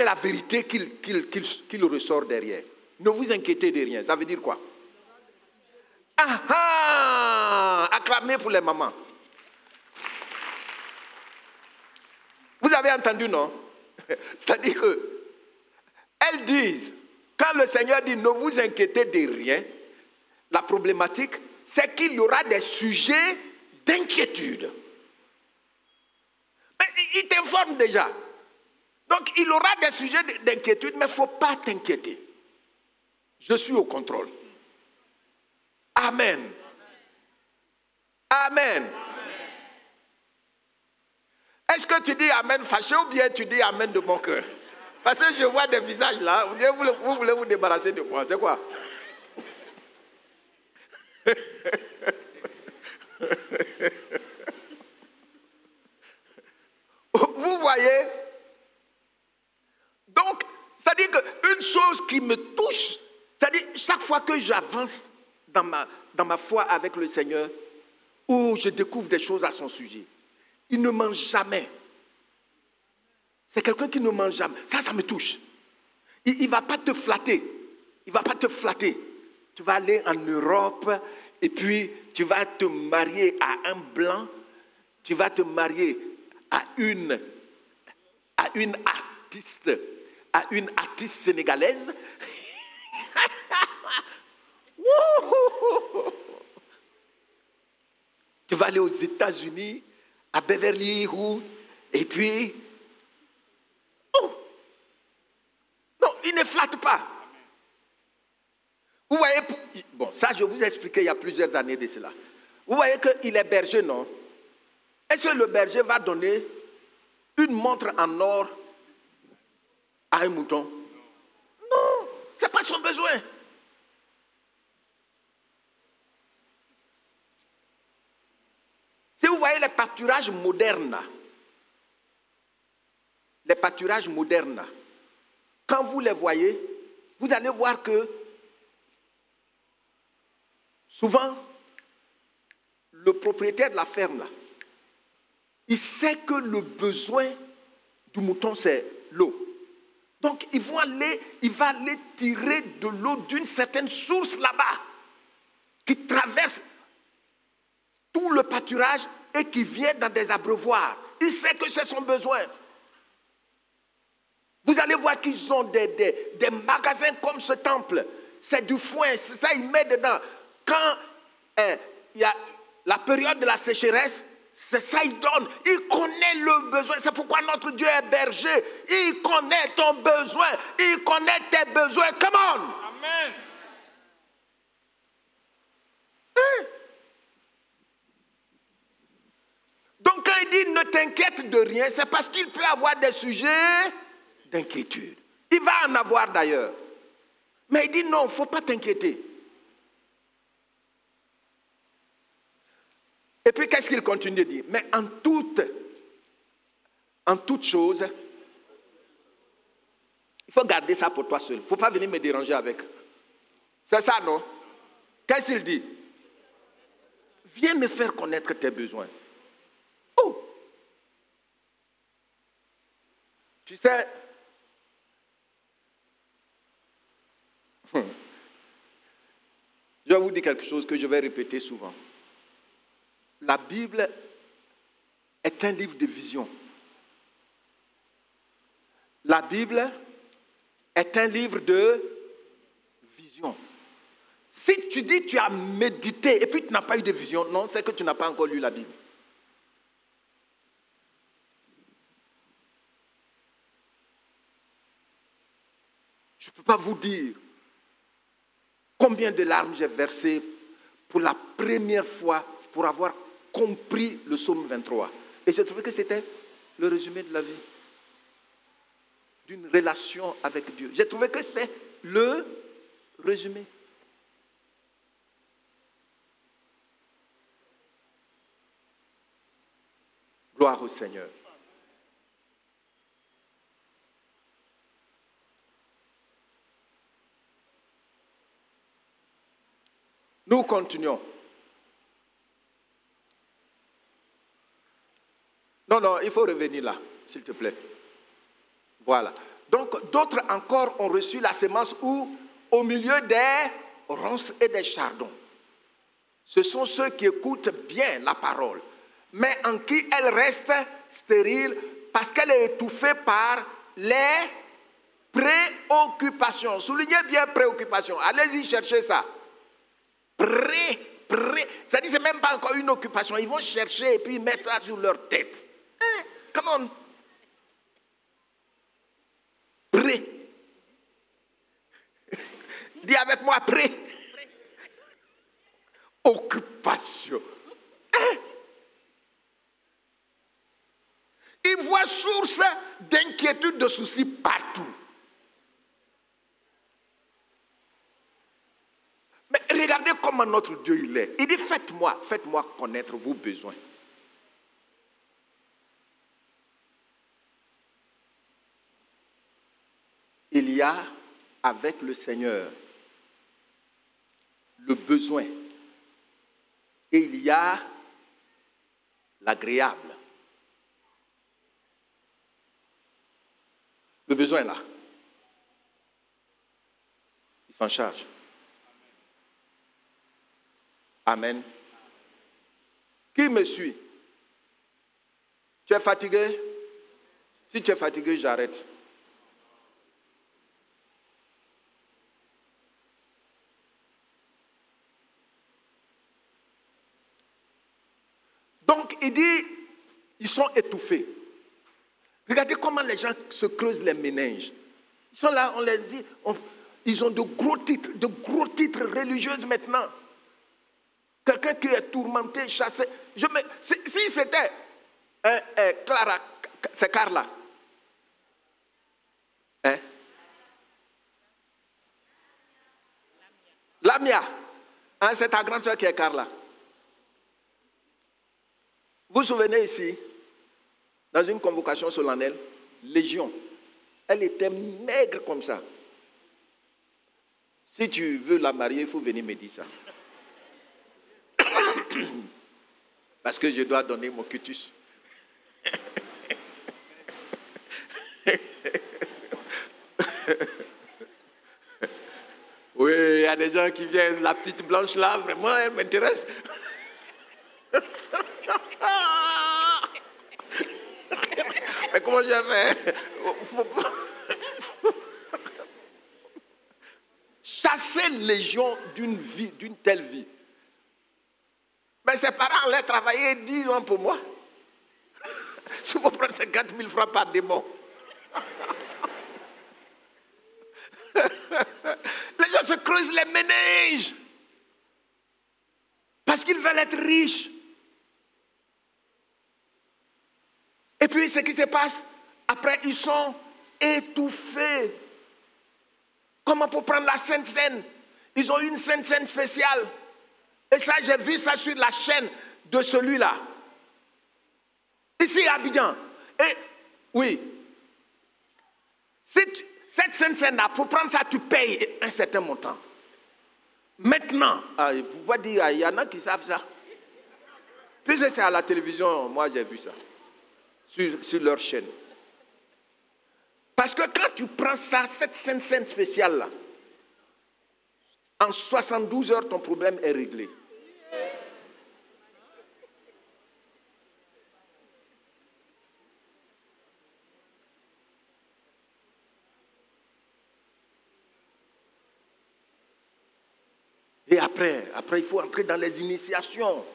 la vérité qu'il ressort derrière? Ne vous inquiétez de rien, ça veut dire quoi? Ah ah! Acclamez pour les mamans. Vous avez entendu, non? C'est-à-dire que elles disent, quand le Seigneur dit ne vous inquiétez de rien, la problématique, c'est qu'il y aura des sujets d'inquiétude. Mais il t'informe déjà. Donc il y aura des sujets d'inquiétude, mais il ne faut pas t'inquiéter. Je suis au contrôle. Amen. Amen. Est-ce que tu dis amen fâché ou bien tu dis amen de mon cœur? Parce que je vois des visages là, vous voulez vous débarrasser de moi, c'est quoi? Vous voyez? Donc, c'est-à-dire qu'une chose qui me touche, c'est-à-dire chaque fois que j'avance dans ma foi avec le Seigneur, où je découvre des choses à son sujet, il ne ment jamais. C'est quelqu'un qui ne ment jamais. Ça me touche. Il ne va pas te flatter. Il ne va pas te flatter. Tu vas aller en Europe et puis tu vas te marier à un blanc. Tu vas te marier à une artiste sénégalaise. Tu vas aller aux États-Unis, à Beverly Hills, et puis... Oh! Non, il ne flatte pas. Vous voyez, bon, ça je vous ai expliqué il y a plusieurs années de cela. Vous voyez qu'il est berger, non? Est-ce que le berger va donner une montre en or à un mouton? Non, ce n'est pas son besoin. Si vous voyez les pâturages modernes, quand vous les voyez, vous allez voir que souvent, le propriétaire de la ferme, là, il sait que le besoin du mouton, c'est l'eau. Donc, il va aller tirer de l'eau d'une certaine source là-bas, qui traverse tout le pâturage et qui vient dans des abreuvoirs. Il sait que c'est son besoin. Vous allez voir qu'ils ont des magasins comme ce temple. C'est du foin, ça il met dedans. Quand il y a la période de la sécheresse, c'est ça, il donne. Il connaît le besoin. C'est pourquoi notre Dieu est berger. Il connaît ton besoin. Il connaît tes besoins. Come on. Amen. Hein? Donc quand il dit ne t'inquiète de rien, c'est parce qu'il peut avoir des sujets d'inquiétude. Il va en avoir d'ailleurs. Mais il dit non, il ne faut pas t'inquiéter. Et puis qu'est-ce qu'il continue de dire? Mais en toute chose, il faut garder ça pour toi seul. Il ne faut pas venir me déranger avec. C'est ça, non? Qu'est-ce qu'il dit? Viens me faire connaître tes besoins. Oh! Tu sais, je vais vous dire quelque chose que je vais répéter souvent. La Bible est un livre de vision. La Bible est un livre de vision. Si tu dis que tu as médité et puis tu n'as pas eu de vision, non, c'est que tu n'as pas encore lu la Bible. Je ne peux pas vous dire combien de larmes j'ai versées pour la première fois pour avoir compris le psaume 23. Et j'ai trouvé que c'était le résumé de la vie, d'une relation avec Dieu. J'ai trouvé que c'est le résumé. Gloire au Seigneur. Nous continuons. Non, il faut revenir là, s'il te plaît. Voilà. Donc, d'autres encore ont reçu la sémence où, au milieu des ronces et des chardons. Ce sont ceux qui écoutent bien la parole, mais en qui elle reste stérile parce qu'elle est étouffée par les préoccupations. Soulignez bien préoccupations. Allez-y chercher ça. Ça dit c'est même pas encore une occupation. Ils vont chercher et puis mettre ça sur leur tête. Come on. Dis avec moi, occupation. Ils voient source d'inquiétude, de soucis partout. Mais regardez comment notre Dieu il est. Il dit faites-moi connaître vos besoins. Il y a avec le Seigneur le besoin et il y a l'agréable. Le besoin est là. Il s'en charge. Amen. Qui me suit? Tu es fatigué? Si tu es fatigué, j'arrête. Donc, il dit, ils sont étouffés. Regardez comment les gens se creusent les méninges. Ils sont là, on les dit, ils ont de gros titres religieux maintenant. Quelqu'un qui est tourmenté, chassé. Si c'était Clara, c'est Carla. Hein? Lamia. Hein, c'est ta grande soeur qui est Carla. Vous vous souvenez ici, dans une convocation solennelle, Légion, elle était maigre comme ça. Si tu veux la marier, il faut venir me dire ça. Parce que je dois donner mon cutus. Oui, il y a des gens qui viennent, la petite blanche là, vraiment, elle m'intéresse. Mais comment je vais faire? Chasser Légion d'une telle vie. Mais ses parents allaient travailler 10 ans pour moi. Si vous prenez 50 000 francs par démon. Les gens se creusent les méninges. Parce qu'ils veulent être riches. Et puis, ce qui se passe, après, ils sont étouffés. Comment pour prendre la Sainte Seine? Ils ont une Sainte Seine spéciale. Et ça, j'ai vu ça sur la chaîne de celui-là. Ici, à Abidjan. Et, oui. Cette Sainte Seine-là, pour prendre ça, tu payes un certain montant. Maintenant, vous voyez dire, il y en a qui savent ça. Puisque c'est à la télévision, moi j'ai vu ça. Sur leur chaîne. Parce que quand tu prends ça, cette Sainte Seine spéciale-là, en 72 heures, ton problème est réglé. Et après, il faut entrer dans les initiations.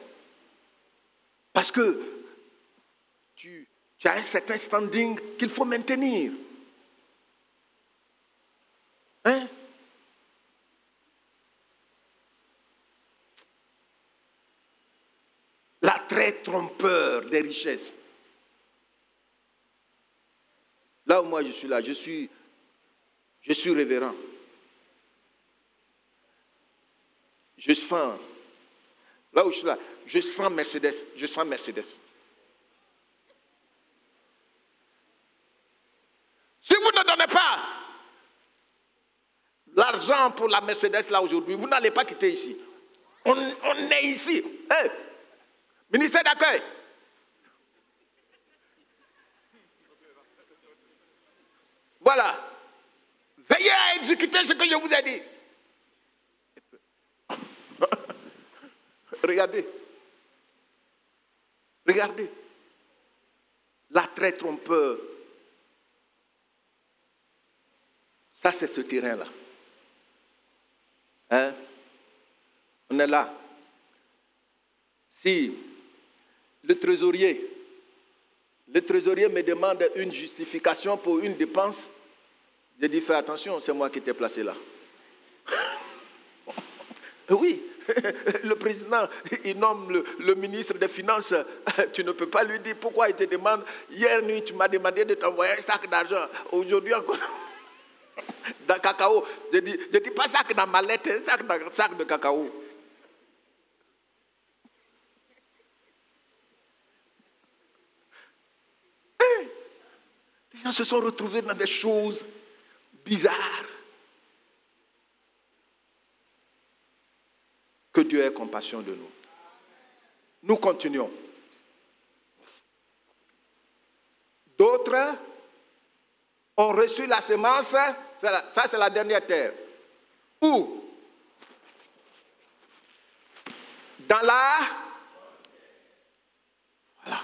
Parce que tu as un certain standing qu'il faut maintenir. Hein? L'attrait trompeur des richesses. Là où moi je suis là, je suis révérend. Je sens, là où je suis là, je sens Mercedes. Si vous ne donnez pas l'argent pour la Mercedes là aujourd'hui, vous n'allez pas quitter ici. On est ici. Hey, ministère d'accueil. Voilà. Veillez à exécuter ce que je vous ai dit. Regardez. L'attrait trompeur. Ça, c'est ce terrain-là. Hein? On est là. Si le trésorier me demande une justification pour une dépense, je dis fais attention, c'est moi qui t'ai placé là. Oui. Le président, il nomme le ministre des Finances. Tu ne peux pas lui dire pourquoi il te demande. Hier nuit, tu m'as demandé de t'envoyer un sac d'argent. Aujourd'hui encore, dans cacao. Je dis pas sac dans ma lettre, un sac de cacao. Les gens se sont retrouvés dans des choses bizarres. Que Dieu ait compassion de nous. Nous continuons. D'autres ont reçu la semence, ça c'est la dernière terre. Où? Dans la... Voilà.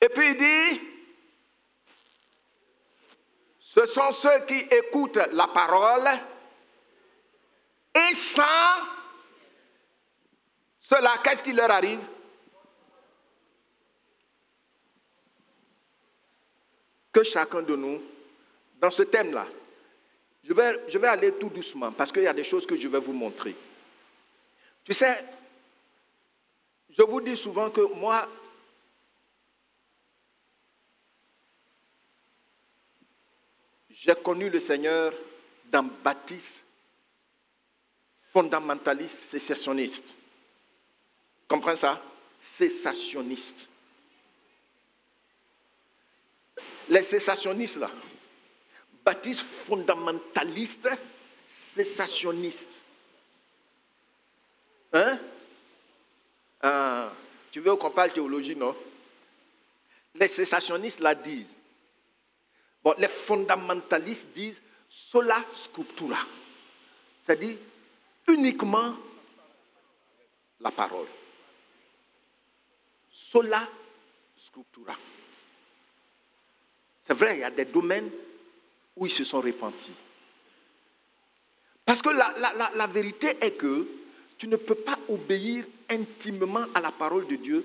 Et puis il dit, ce sont ceux qui écoutent la parole et sans cela, qu'est-ce qui leur arrive? Que chacun de nous, dans ce thème-là, je vais aller tout doucement parce qu'il y a des choses que je vais vous montrer. Tu sais, je vous dis souvent que moi, j'ai connu le Seigneur dans baptême fondamentaliste, sécessionniste. Comprenez ça? Cessationniste. Les cessationnistes là, baptiste fondamentaliste, cessationniste. Hein? Tu veux qu'on parle théologie, non? Les cessationnistes là disent. Bon, les fondamentalistes disent sola scriptura. C'est-à-dire uniquement la parole. Sola scriptura. C'est vrai, il y a des domaines où ils se sont repentis. Parce que la vérité est que tu ne peux pas obéir intimement à la parole de Dieu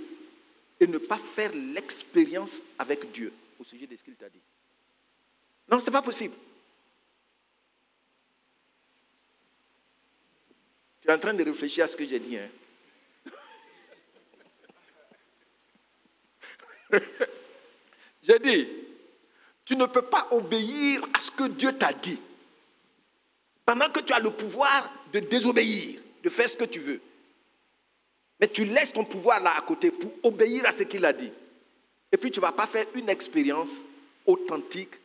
et ne pas faire l'expérience avec Dieu au sujet de ce qu'il t'a dit. Non, ce n'est pas possible. Tu es en train de réfléchir à ce que j'ai dit. Hein? J'ai dit, tu ne peux pas obéir à ce que Dieu t'a dit pendant que tu as le pouvoir de désobéir, de faire ce que tu veux. Mais tu laisses ton pouvoir là à côté pour obéir à ce qu'il a dit. Et puis tu ne vas pas faire une expérience authentique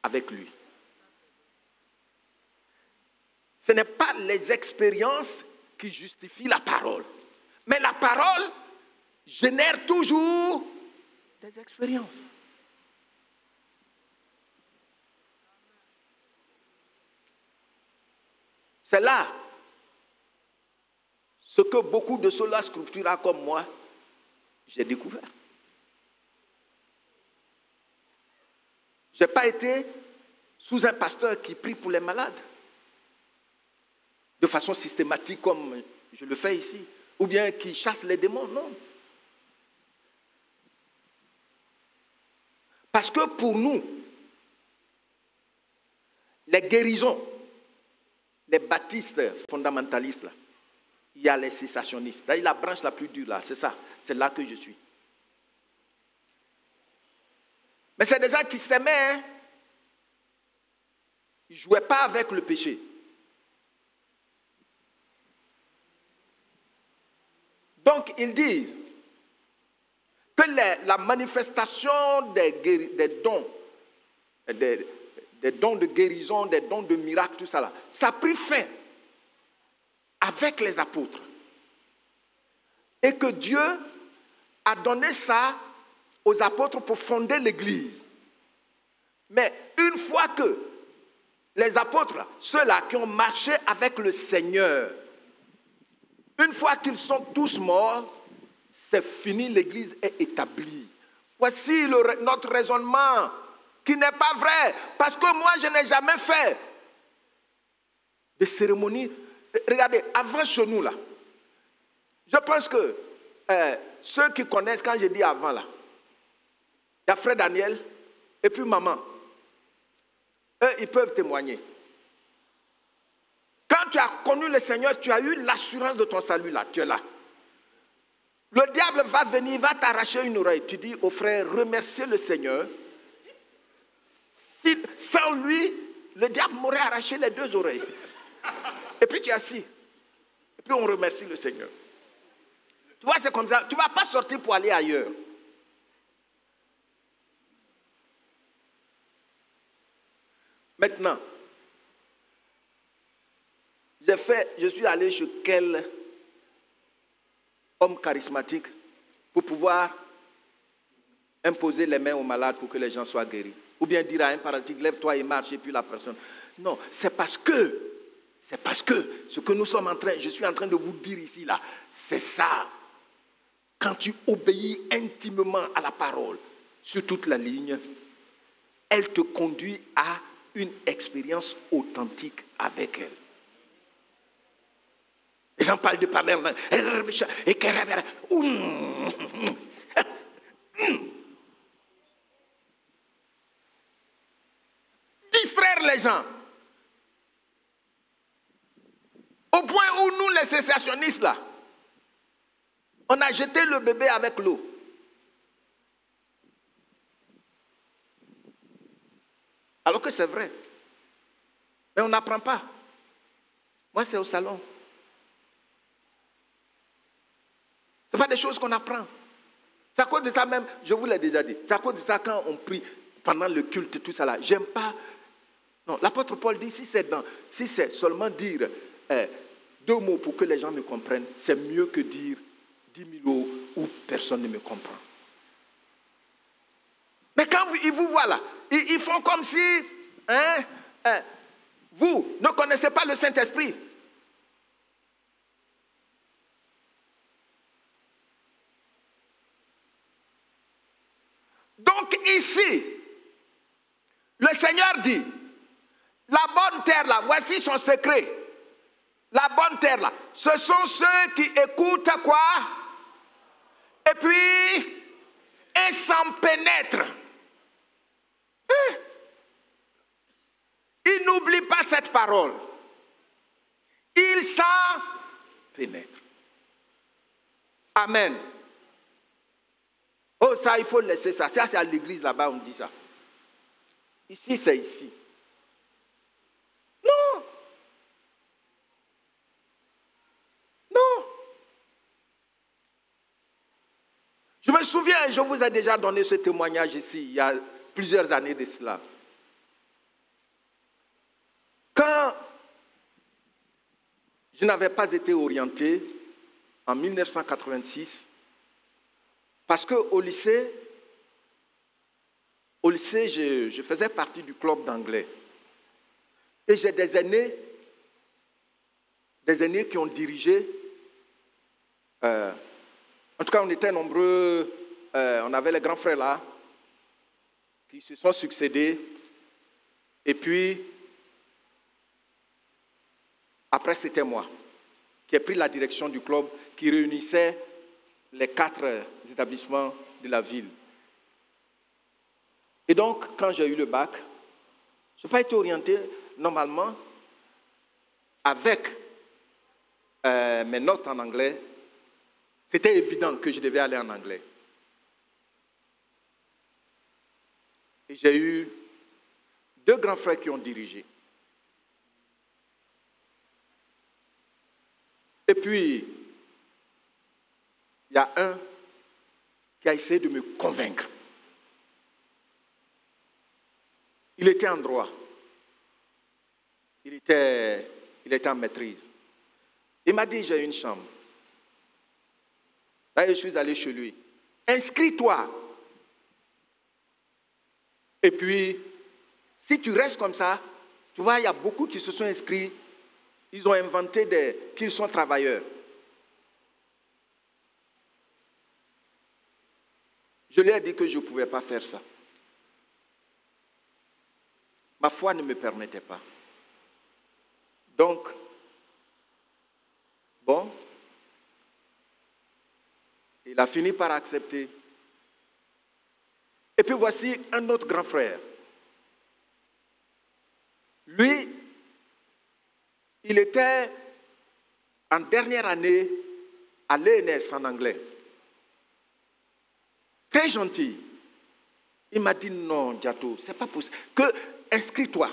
avec lui. Ce n'est pas les expériences qui justifient la parole. Mais la parole génère toujours des expériences. C'est là ce que beaucoup de sola scriptura comme moi, j'ai découvert. Je n'ai pas été sous un pasteur qui prie pour les malades de façon systématique comme je le fais ici, ou bien qui chasse les démons, non. Parce que pour nous, les guérisons, les baptistes fondamentalistes, là, il y a les cessationnistes. Là, la branche la plus dure, là, c'est ça. C'est là que je suis. Mais c'est des gens qui s'aimaient. Hein? Ils ne jouaient pas avec le péché. Donc, ils disent que la manifestation des dons, des dons de guérison, des dons de miracles, tout ça là, ça a pris fin avec les apôtres. Et que Dieu a donné ça aux apôtres pour fonder l'Église. Mais une fois que les apôtres, ceux-là qui ont marché avec le Seigneur, une fois qu'ils sont tous morts, c'est fini, l'Église est établie. Voici notre raisonnement qui n'est pas vrai. Parce que moi, je n'ai jamais fait de cérémonie. Regardez, avant chez nous, là, je pense que ceux qui connaissent, quand je dis avant, là, il y a frère Daniel et puis maman. Eux, ils peuvent témoigner. Quand tu as connu le Seigneur, tu as eu l'assurance de ton salut, là, tu es là. Le diable va venir, il va t'arracher une oreille. Tu dis au frère, remerciez le Seigneur. Si, sans lui, le diable m'aurait arraché les deux oreilles. Et puis tu es assis. Et puis on remercie le Seigneur. Tu vois, c'est comme ça. Tu ne vas pas sortir pour aller ailleurs. Maintenant, je suis allé chez quel homme charismatique pour pouvoir imposer les mains aux malades pour que les gens soient guéris. Ou bien dire à un paralytique, lève-toi et marche, et puis la personne. Non, c'est parce que ce que je suis en train de vous dire ici, là, c'est ça. Quand tu obéis intimement à la parole sur toute la ligne, elle te conduit à une expérience authentique avec elle. Les gens parlent de parler en langue. Distraire les gens. Au point où nous, les cessationnistes, là, on a jeté le bébé avec l'eau. Alors que c'est vrai. Mais on n'apprend pas. Moi, c'est au salon. Ce n'est pas des choses qu'on apprend. C'est à cause de ça même, je vous l'ai déjà dit, c'est à cause de ça quand on prie pendant le culte, tout ça là, j'aime pas. Non, l'apôtre Paul dit, si c'est seulement dire 2 mots pour que les gens me comprennent, c'est mieux que dire 10 000 mots où personne ne me comprend. Mais quand ils vous voient là, ils font comme si vous ne connaissez pas le Saint-Esprit. Donc ici, le Seigneur dit, la bonne terre là, voici son secret. La bonne terre, là. Ce sont ceux qui écoutent quoi? Et puis, et s'en pénètrent. Ils n'oublient pas cette parole. Ils s'en pénètrent. Amen. Oh, ça, il faut laisser ça. Ça, c'est à l'église là-bas, on dit ça. Ici, c'est ici. Non. Non. Je me souviens, je vous ai déjà donné ce témoignage ici, il y a plusieurs années de cela. Quand je n'avais pas été orienté en 1986, parce qu'au lycée, je faisais partie du club d'anglais. Et j'ai des aînés qui ont dirigé. En tout cas, on était nombreux. On avait les grands frères là, qui se sont succédés. Et puis, après, c'était moi qui ai pris la direction du club qui réunissait les 4 établissements de la ville. Et donc, quand j'ai eu le bac, je n'ai pas été orienté normalement avec mes notes en anglais. C'était évident que je devais aller en anglais. Et j'ai eu 2 grands frères qui ont dirigé. Et puis, il y a un qui a essayé de me convaincre. Il était en droit. Il était en maîtrise. Il m'a dit, j'ai une chambre. Là, je suis allé chez lui. Inscris-toi. Et puis, si tu restes comme ça, tu vois, il y a beaucoup qui se sont inscrits. Ils ont inventé qu'ils sont travailleurs. Je lui ai dit que je ne pouvais pas faire ça. Ma foi ne me permettait pas. Donc, bon, il a fini par accepter. Et puis voici un autre grand frère. Lui, il était en dernière année à l'ENS en anglais. Très gentil. Il m'a dit non, Diato, c'est pas possible. Inscris-toi.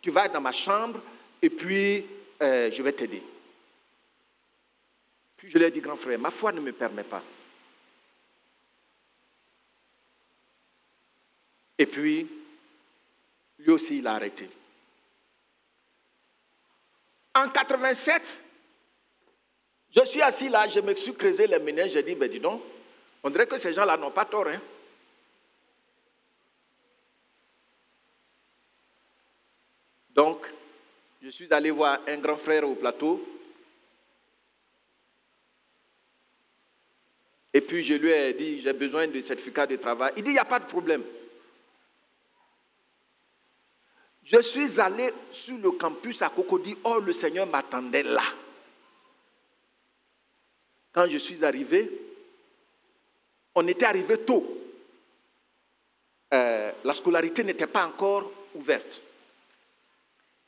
Tu vas dans ma chambre et puis je vais t'aider. Puis je lui ai dit, grand frère, ma foi ne me permet pas. Et puis, lui aussi, il a arrêté. En 87, je suis assis là, je me suis creusé les méninges, j'ai dit, ben dis donc, on dirait que ces gens-là n'ont pas tort, hein. Donc, je suis allé voir un grand frère au plateau. Et puis, je lui ai dit, j'ai besoin de certificat de travail. Il dit, il n'y a pas de problème. Je suis allé sur le campus à Cocody. Oh, le Seigneur m'attendait là. Quand je suis arrivé, on était arrivé tôt. La scolarité n'était pas encore ouverte.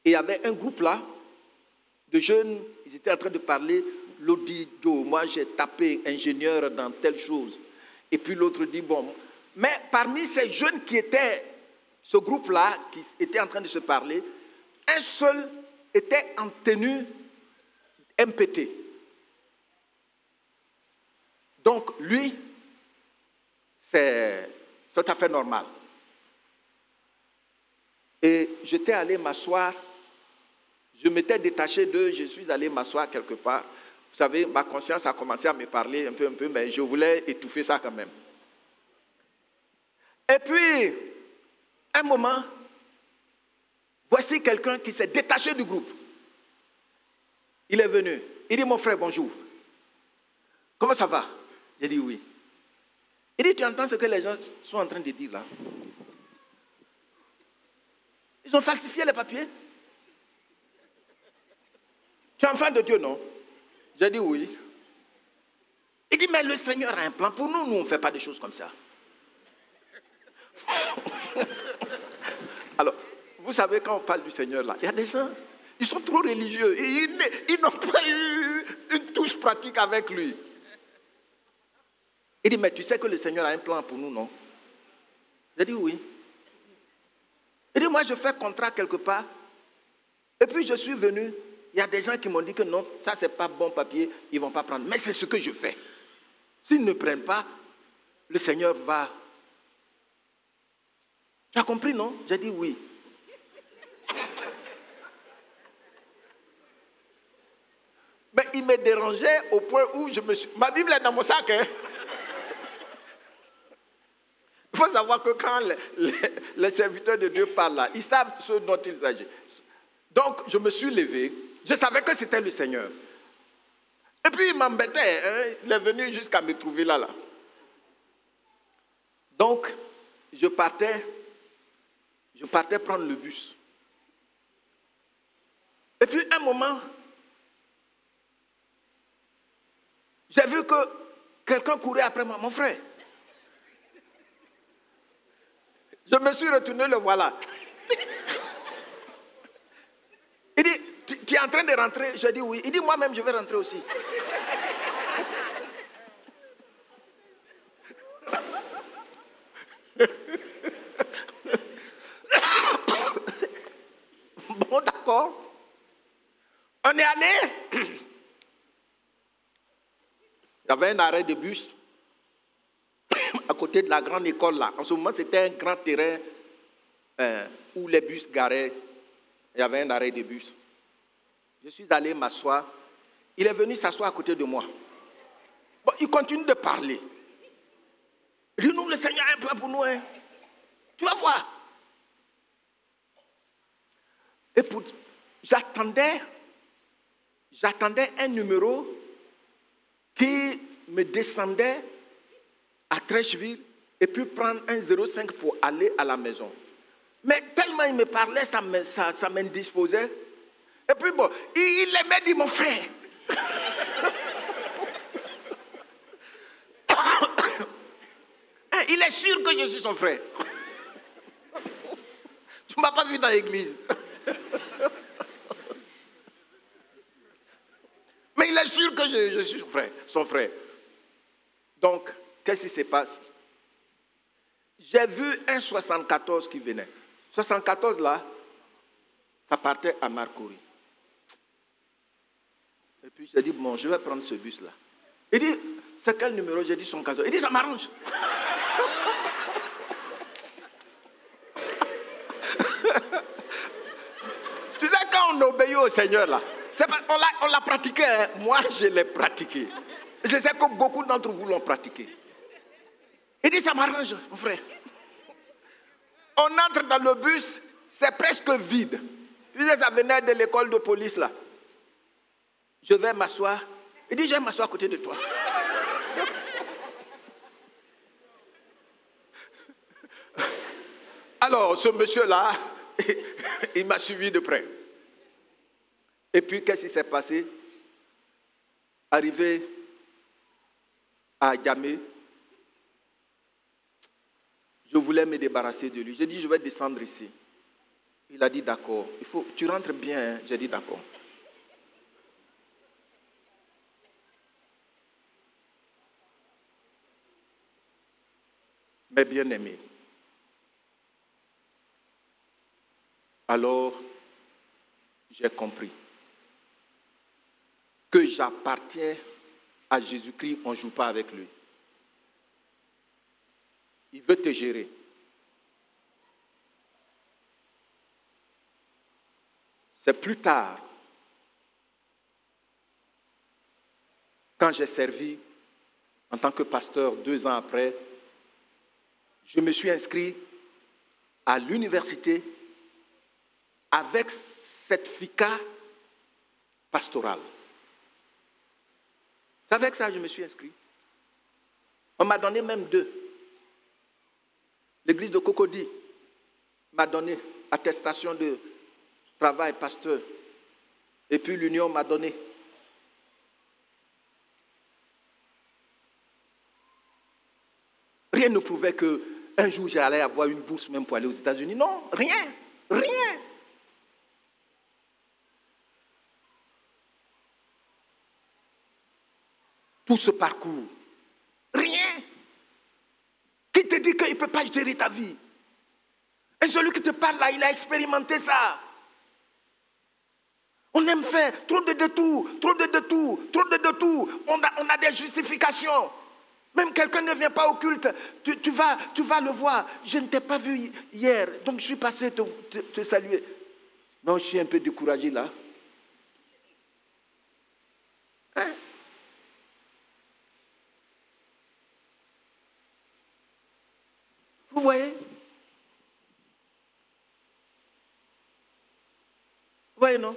Et il y avait un groupe là, de jeunes, ils étaient en train de parler, l'autre dit, moi j'ai tapé ingénieur dans telle chose. Et puis l'autre dit, bon. Mais parmi ces jeunes qui étaient, ce groupe-là, qui était en train de se parler, un seul était en tenue MPT. Donc lui, c'est tout à fait normal. Et j'étais allé m'asseoir. Je m'étais détaché d'eux, je suis allé m'asseoir quelque part. Vous savez, ma conscience a commencé à me parler un peu, mais je voulais étouffer ça quand même. Et puis, un moment, voici quelqu'un qui s'est détaché du groupe. Il est venu. Il dit, mon frère, bonjour. Comment ça va? J'ai dit oui. Il dit, tu entends ce que les gens sont en train de dire là? Ils ont falsifié les papiers. Tu enfant de Dieu, non? J'ai dit oui. Il dit, mais le Seigneur a un plan. Pour nous, nous, on ne fait pas des choses comme ça. Alors, vous savez, quand on parle du Seigneur, là, il y a des gens, ils sont trop religieux. Ils n'ont pas eu une touche pratique avec lui. Il dit, mais tu sais que le Seigneur a un plan pour nous, non? J'ai dit oui. Il dit, moi, je fais contrat quelque part. Et puis, je suis venu. Il y a des gens qui m'ont dit que non, ça, c'est pas bon papier, ils ne vont pas prendre. Mais c'est ce que je fais. S'ils ne prennent pas, le Seigneur va. Tu as compris, non? J'ai dit oui. Mais il me dérangeait au point où je me suis... Ma Bible est dans mon sac, hein? Il faut savoir que quand les serviteurs de Dieu parlent là, ils savent ce dont il s'agit. Donc, je me suis levé. Je savais que c'était le Seigneur. Et puis, il m'embêtait. Hein? Il est venu jusqu'à me trouver là. Donc, je partais prendre le bus. Et puis, un moment, j'ai vu que quelqu'un courait après moi, mon frère. Je me suis retourné, le voilà. Il dit, tu es en train de rentrer? J'ai dit oui. Il dit, moi-même, je vais rentrer aussi. Bon, d'accord. On est allé. Il y avait un arrêt de bus à côté de la grande école là. En ce moment, c'était un grand terrain où les bus garaient. Il y avait un arrêt de bus. Je suis allé m'asseoir. Il est venu s'asseoir à côté de moi. Bon, il continue de parler. Il dit, nous, le Seigneur a un plan pour nous. Hein. Tu vas voir. Et j'attendais un numéro qui me descendait à Trècheville et puis prendre un 05 pour aller à la maison. Mais tellement il me parlait, ça m'indisposait. Et puis bon, il aimait dire mon frère. Il est sûr que je suis son frère. Tu ne m'as pas vu dans l'église. Mais il est sûr que je suis son frère. Donc, qu'est-ce qui se passe? J'ai vu un 74 qui venait. 74 là, ça partait à Marcory. Et puis j'ai dit, bon, je vais prendre ce bus là. Il dit, c'est quel numéro? J'ai dit 114. Il dit, ça m'arrange. Tu sais, quand on obéit au Seigneur là, on l'a pratiqué. Hein? Moi, je l'ai pratiqué. Je sais que beaucoup d'entre vous l'ont pratiqué. Il dit, ça m'arrange, mon frère. On entre dans le bus, c'est presque vide. Tu sais, ça venait de l'école de police là. Je vais m'asseoir. Il dit, je vais m'asseoir à côté de toi. Alors, ce monsieur-là, il m'a suivi de près. Et puis, qu'est-ce qui s'est passé? Arrivé à Yamé, je voulais me débarrasser de lui. J'ai dit, je vais descendre ici. Il a dit, d'accord. Tu rentres bien. Hein? J'ai dit, d'accord. Mais bien aimé. Alors, j'ai compris que j'appartiens à Jésus-Christ, on ne joue pas avec lui. Il veut te gérer. C'est plus tard, quand j'ai servi en tant que pasteur 2 ans après, je me suis inscrit à l'université avec certificat pastoral. C'est avec ça que je me suis inscrit. On m'a donné même 2. L'église de Cocody m'a donné attestation de travail pasteur Et puis l'union m'a donné. Rien ne prouvait qu'un jour j'allais avoir une bourse même pour aller aux États-Unis. Non, rien, rien. Tout ce parcours, rien. Qui te dit qu'il ne peut pas gérer ta vie? Et celui qui te parle là, il a expérimenté ça. On aime faire trop de détours, trop de détours, trop de détours. On a des justifications. Même quelqu'un ne vient pas au culte, tu vas le voir. Je ne t'ai pas vu hier, donc je suis passé te saluer. Non, je suis un peu découragé là. Hein? Vous voyez? Vous voyez, non?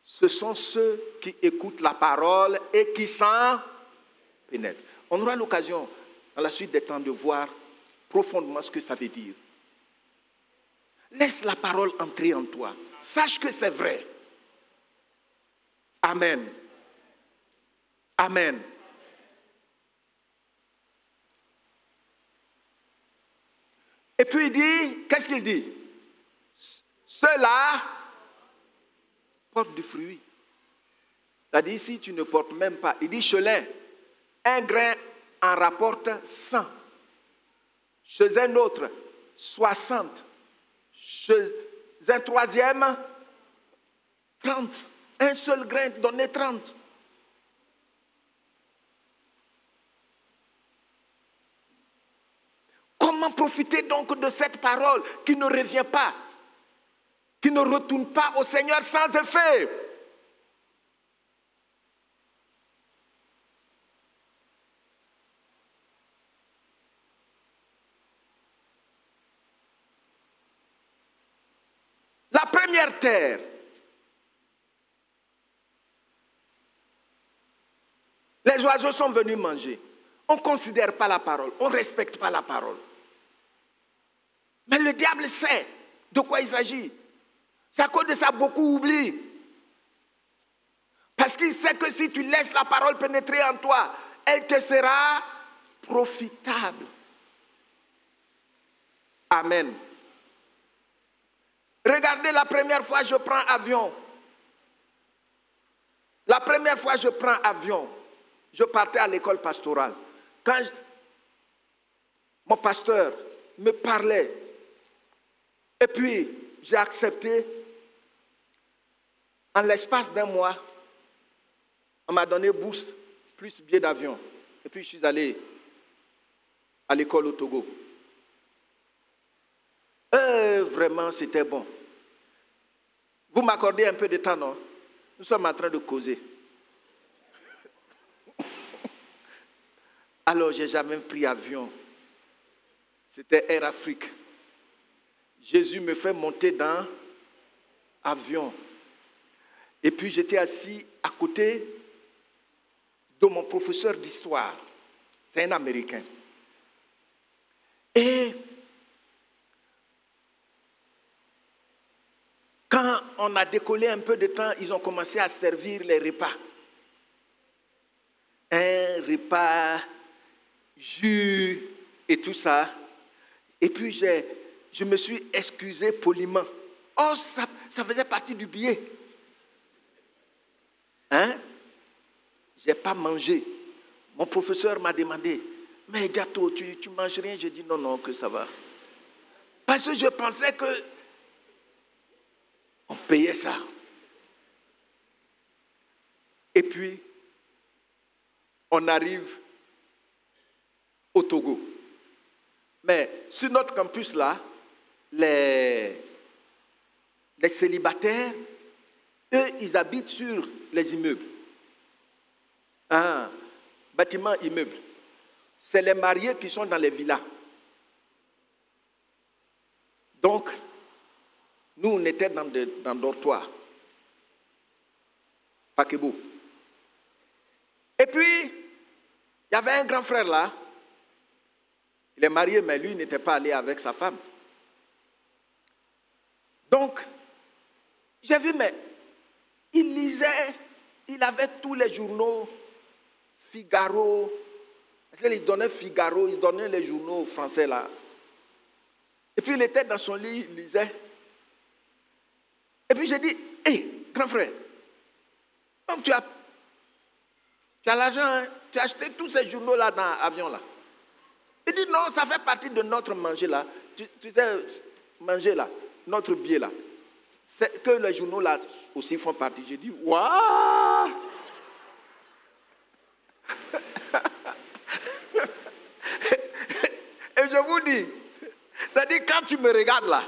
Ce sont ceux qui écoutent la parole et qui s'en pénètrent. On aura l'occasion, dans la suite des temps, de voir profondément ce que ça veut dire. Laisse la parole entrer en toi. Sache que c'est vrai. Amen. Amen. Et puis il dit, qu'est-ce qu'il dit? Ceux-là portent du fruit. C'est-à-dire, si tu ne portes même pas, il dit chelin, un grain en rapporte 100. Chez un autre, 60. Chez un troisième, 30. Un seul grain donnait 30. Comment profiter donc de cette parole qui ne revient pas, qui ne retourne pas au Seigneur sans effet? La première terre, les oiseaux sont venus manger. On ne considère pas la parole, on ne respecte pas la parole. Mais le diable sait de quoi il s'agit. C'est à cause de ça beaucoup oublient. Parce qu'il sait que si tu laisses la parole pénétrer en toi, elle te sera profitable. Amen. Regardez, la première fois je prends avion. La première fois je prends avion, je partais à l'école pastorale. Quand mon pasteur me parlait, et puis j'ai accepté, en l'espace d'un mois, on m'a donné bourse plus billet d'avion. Et puis je suis allé à l'école au Togo. Vraiment, c'était bon. Vous m'accordez un peu de temps, non? Nous sommes en train de causer. Alors, j'ai jamais pris avion. C'était Air Afrique. Jésus me fait monter dans l'avion. Et puis, j'étais assis à côté de mon professeur d'histoire. C'est un Américain. Et quand on a décollé un peu de temps, ils ont commencé à servir les repas. Un repas, jus et tout ça. Et puis je me suis excusé poliment. Oh, ça faisait partie du billet. Hein? Je n'ai pas mangé. Mon professeur m'a demandé, mais Gato, tu manges rien? J'ai dit non, que ça va. Parce que je pensais que on payait ça. Et puis, on arrive au Togo. Mais sur notre campus là, les célibataires, eux, ils habitent sur les immeubles. Bâtiments, immeubles. C'est les mariés qui sont dans les villas. Donc, nous, on était dans le dortoir. Paquebot. Et puis, il y avait un grand frère là. Il est marié, mais lui n'était pas allé avec sa femme. Donc, j'ai vu, mais il lisait, il avait tous les journaux, Figaro. Il donnait Figaro, il donnait les journaux français là. Et puis il était dans son lit, il lisait. Et puis j'ai dit, hé, grand frère, donc tu as l'argent, hein? Tu as acheté tous ces journaux là dans l'avion là. Il dit, non, ça fait partie de notre manger là. Tu sais, manger là, notre billet là. C'est que les journaux là aussi font partie. J'ai dit, waouh! Et je vous dis, c'est-à-dire quand tu me regardes là,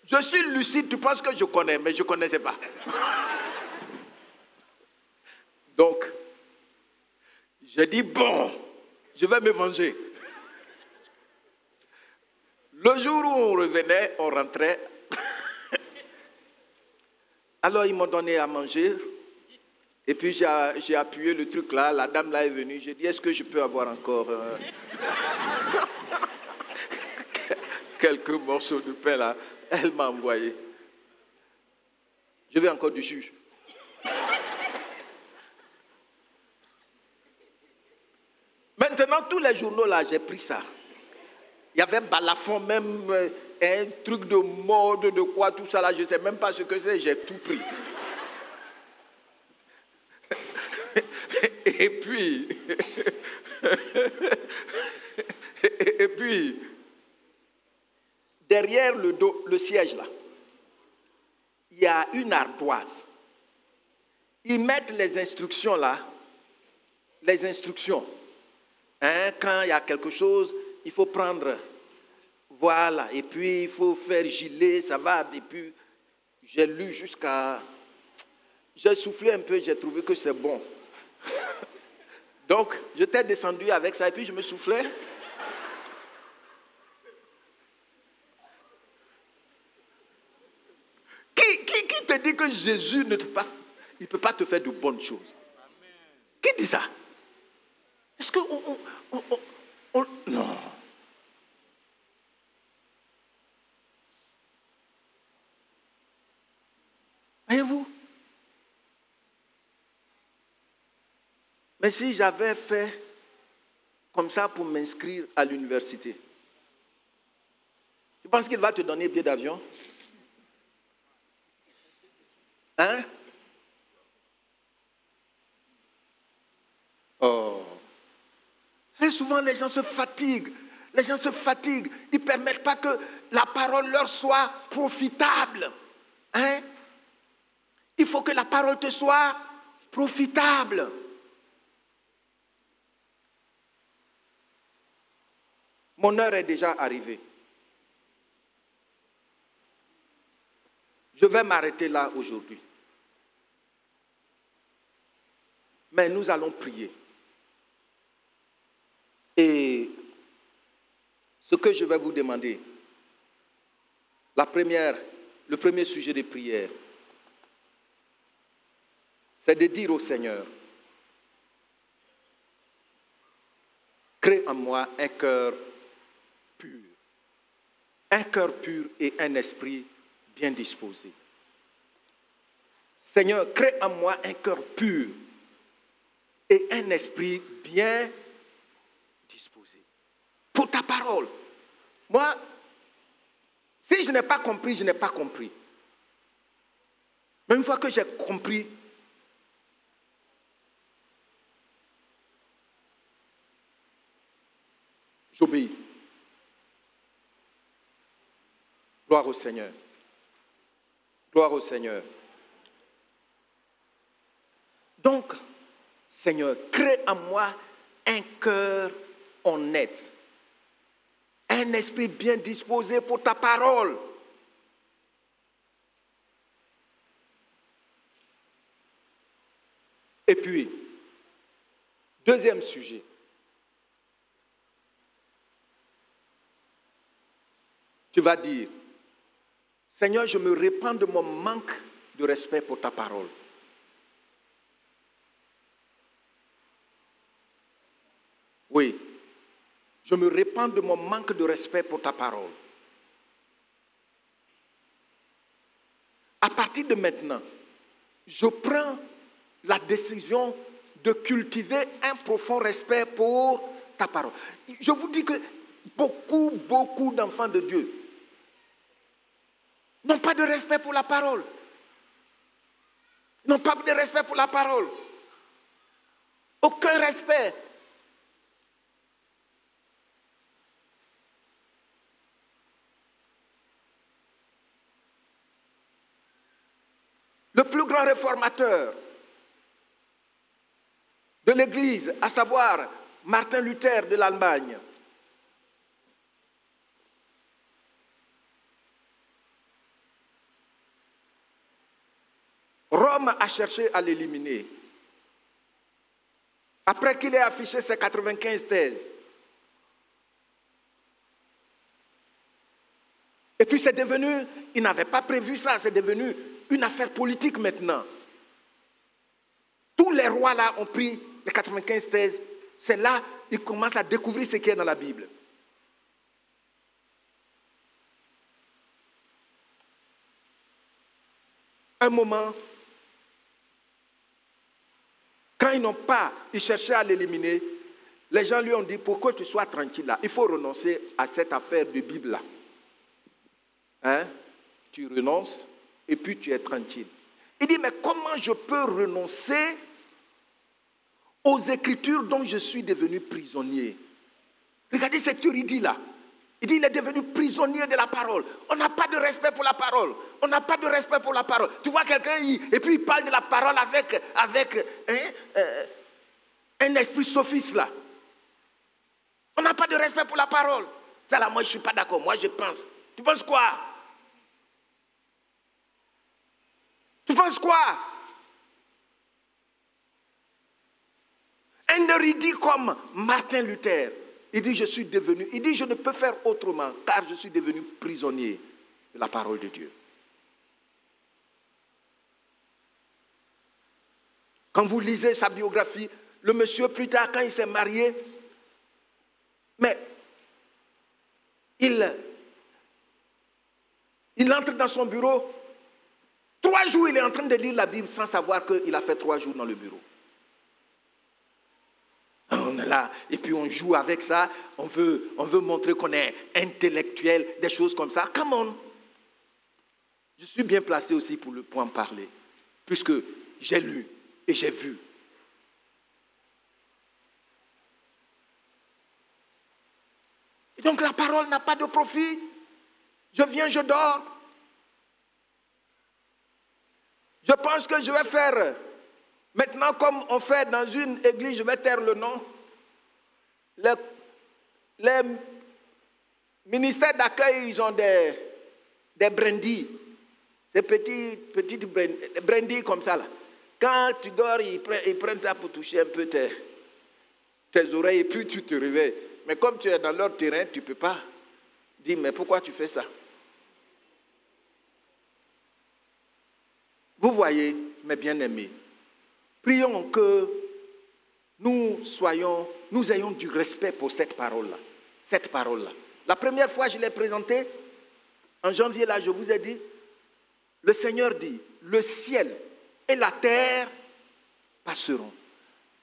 je suis lucide, tu penses que je connais, mais je ne connaissais pas. Donc, j'ai dit, bon, je vais me venger. Le jour où on revenait, on rentrait. Alors, ils m'ont donné à manger. Et puis, j'ai appuyé le truc là. La dame là est venue. J'ai dit, est-ce que je peux avoir encore quelques morceaux de pain là? Elle m'a envoyé. Je veux encore du jus. Maintenant, tous les journaux là, j'ai pris ça. Il y avait Balafon, même un truc de mode, de quoi, tout ça là, je ne sais même pas ce que c'est, j'ai tout pris. Et puis, derrière le siège là, il y a une ardoise. Ils mettent les instructions là, les instructions. Hein, quand il y a quelque chose, il faut prendre, voilà, et puis il faut faire gilet, ça va, et puis j'ai lu jusqu'à, j'ai soufflé un peu, j'ai trouvé que c'est bon. Donc, j'étais descendu avec ça, et puis je me soufflais. Qui te dit que Jésus ne peut pas te faire de bonnes choses? Qui dit ça? Est-ce que non. Voyez-vous? Mais si j'avais fait comme ça pour m'inscrire à l'université, tu penses qu'il va te donner un billet d'avion? Hein? Oh. Et souvent, les gens se fatiguent. Les gens se fatiguent. Ils ne permettent pas que la parole leur soit profitable. Hein? Il faut que la parole te soit profitable. Mon heure est déjà arrivée. Je vais m'arrêter là aujourd'hui. Mais nous allons prier. Et ce que je vais vous demander, le premier sujet de prière, c'est de dire au Seigneur, crée en moi un cœur pur et un esprit bien disposé. Seigneur, crée en moi un cœur pur et un esprit bien disposé. Pour ta parole. Moi, si je n'ai pas compris, je n'ai pas compris. Mais une fois que j'ai compris, j'obéis. Gloire au Seigneur. Gloire au Seigneur. Donc, Seigneur, crée en moi un cœur honnête, un esprit bien disposé pour ta parole. Et puis, deuxième sujet. Tu vas dire, Seigneur, je me répands de mon manque de respect pour ta parole. Je me répands de mon manque de respect pour ta parole. À partir de maintenant, je prends la décision de cultiver un profond respect pour ta parole. Je vous dis que beaucoup d'enfants de Dieu n'ont pas de respect pour la parole. N'ont pas de respect pour la parole. Aucun respect. Le plus grand réformateur de l'Église, à savoir Martin Luther de l'Allemagne, Rome a cherché à l'éliminer. Après qu'il ait affiché ses 95 thèses. Et puis c'est devenu, il n'avait pas prévu ça, c'est devenu une affaire politique maintenant. Tous les rois là ont pris les 95 thèses. C'est là qu'ils commencent à découvrir ce qui est dans la Bible. Un moment, quand ils cherchaient à l'éliminer, les gens lui ont dit, pour que tu sois tranquille là, il faut renoncer à cette affaire de Bible là. Hein? Tu renonces et puis tu es tranquille. Il dit, mais comment je peux renoncer aux Écritures dont je suis devenu prisonnier? Regardez ce qu'il dit là. Il dit, il est devenu prisonnier de la parole. On n'a pas de respect pour la parole. On n'a pas de respect pour la parole. Tu vois quelqu'un, et puis il parle de la parole avec un esprit sophiste là. On n'a pas de respect pour la parole. Ça là, moi je ne suis pas d'accord. Moi je pense. Tu penses quoi? Tu penses quoi? Un érudit comme Martin Luther, il dit, je ne peux faire autrement, car je suis devenu prisonnier de la parole de Dieu. Quand vous lisez sa biographie, le monsieur, plus tard, quand il s'est marié, mais il entre dans son bureau, 3 jours, il est en train de lire la Bible sans savoir qu'il a fait 3 jours dans le bureau. On est là, et puis on joue avec ça, on veut montrer qu'on est intellectuel, des choses comme ça. Come on! Je suis bien placé aussi pour en parler, puisque j'ai lu et j'ai vu. Et donc la parole n'a pas de profit. Je viens, je dors. Je pense que je vais faire, maintenant comme on fait dans une église, je vais taire le nom, les ministères d'accueil, ils ont des brandies, ces petites brandies comme ça là. Quand tu dors, ils prennent ça pour toucher un peu tes oreilles et puis tu te réveilles. Mais comme tu es dans leur terrain, tu ne peux pas dire, mais pourquoi tu fais ça? Vous voyez, mes bien-aimés, prions que nous ayons du respect pour cette parole-là. Cette parole-là. La première fois, je l'ai présentée, en janvier, là, je vous ai dit, le Seigneur dit, le ciel et la terre passeront.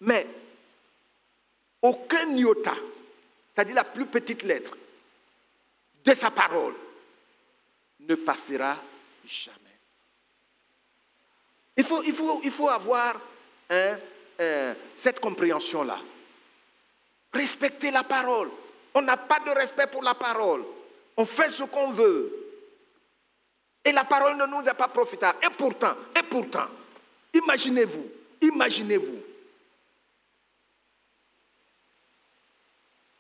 Mais aucun iota, c'est-à-dire la plus petite lettre de sa parole, ne passera jamais. Il faut avoir cette compréhension-là. Respecter la parole. On n'a pas de respect pour la parole. On fait ce qu'on veut. Et la parole ne nous est pas profitable. Et pourtant, imaginez-vous.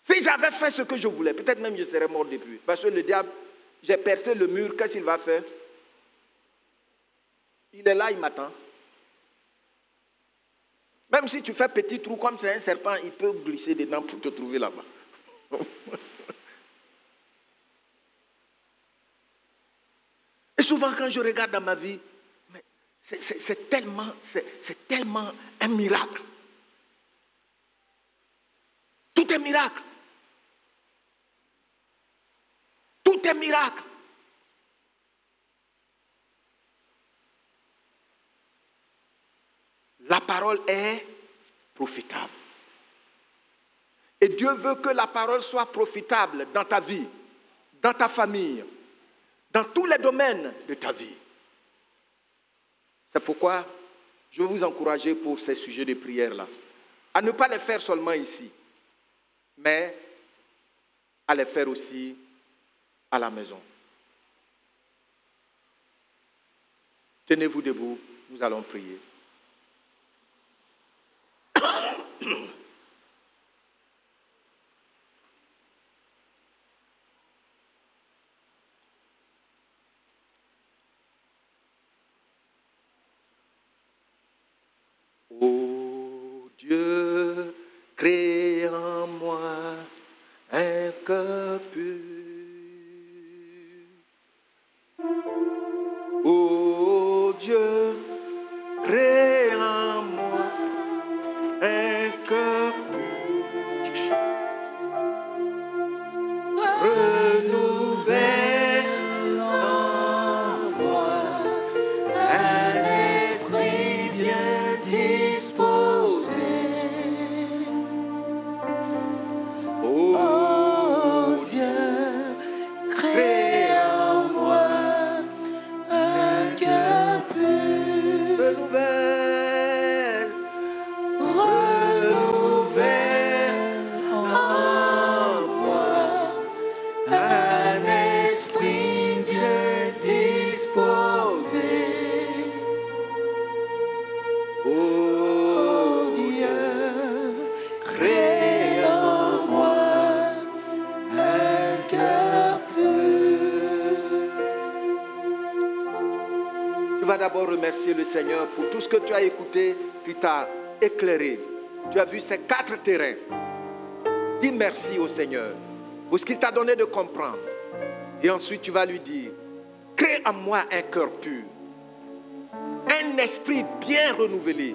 Si j'avais fait ce que je voulais, peut-être même je serais mort depuis. Parce que le diable, j'ai percé le mur, qu'est-ce qu'il va faire? Il est là, il m'attend. Même si tu fais petit trou, comme c'est un serpent, il peut glisser dedans pour te trouver là-bas. Et souvent, quand je regarde dans ma vie, c'est tellement un miracle. Tout est miracle. Tout est miracle. La parole est profitable. Et Dieu veut que la parole soit profitable dans ta vie, dans ta famille, dans tous les domaines de ta vie. C'est pourquoi je veux vous encourager pour ces sujets de prière-là, à ne pas les faire seulement ici, mais à les faire aussi à la maison. Tenez-vous debout, nous allons prier. Ô Dieu, crée en moi un cœur pur. Ô Dieu, crée en moi un cœur pur. Renouvelle en moi un esprit bien disposé. Ô Dieu, crée en moi un cœur pur. Renouvelle en moi un esprit bien disposé. Ô Dieu, crée en moi un cœur pur. Tu vas d'abord remercier le Seigneur pour tout ce que tu as écouté, qui t'a éclairé. Tu as vu ces 4 terrains. Dis merci au Seigneur pour ce qu'il t'a donné de comprendre. Et ensuite, tu vas lui dire, crée en moi un cœur pur, un esprit bien renouvelé,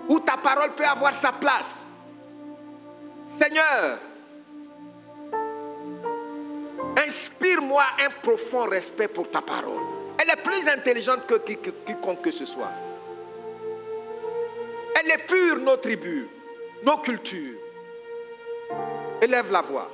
où ta parole peut avoir sa place. Seigneur, inspire-moi un profond respect pour ta parole. Elle est plus intelligente que quiconque que ce soit. Elle est pure, nos tribus, nos cultures. Élève la voix.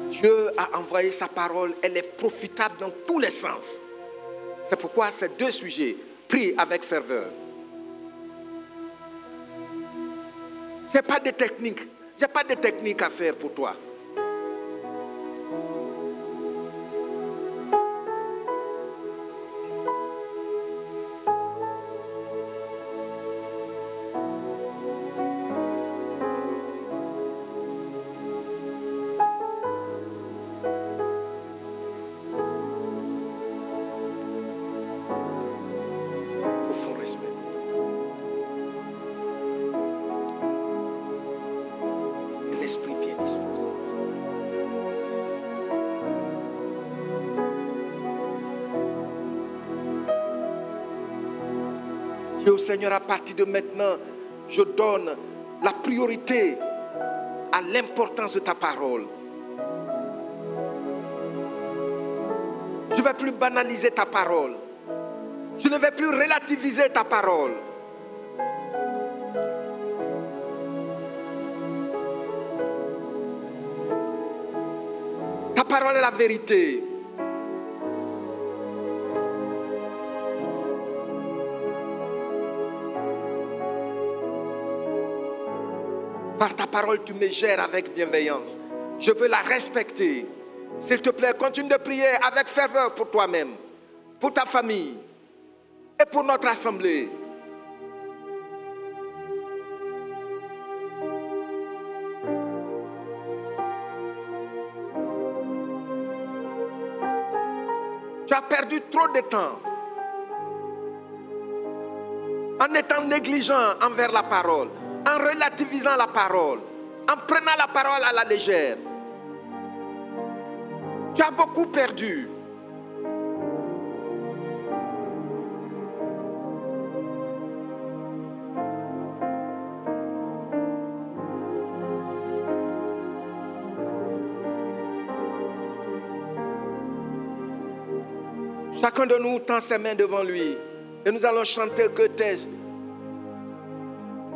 Dieu a envoyé sa parole, elle est profitable dans tous les sens. C'est pourquoi ces 2 sujets, prie avec ferveur. Je n'ai pas de technique, j'ai pas de technique à faire pour toi. Profond respect. Et l'esprit bien disposé. Dis au Seigneur, à partir de maintenant, je donne la priorité à l'importance de ta parole. Je ne vais plus banaliser ta parole. Je ne vais plus relativiser ta parole. Ta parole est la vérité. Par ta parole, tu me gères avec bienveillance. Je veux la respecter. S'il te plaît, continue de prier avec ferveur pour toi-même, pour ta famille et pour notre assemblée. Tu as perdu trop de temps en étant négligent envers la parole, en relativisant la parole, en prenant la parole à la légère. Tu as beaucoup perdu. Chacun de nous tend ses mains devant lui et nous allons chanter que tes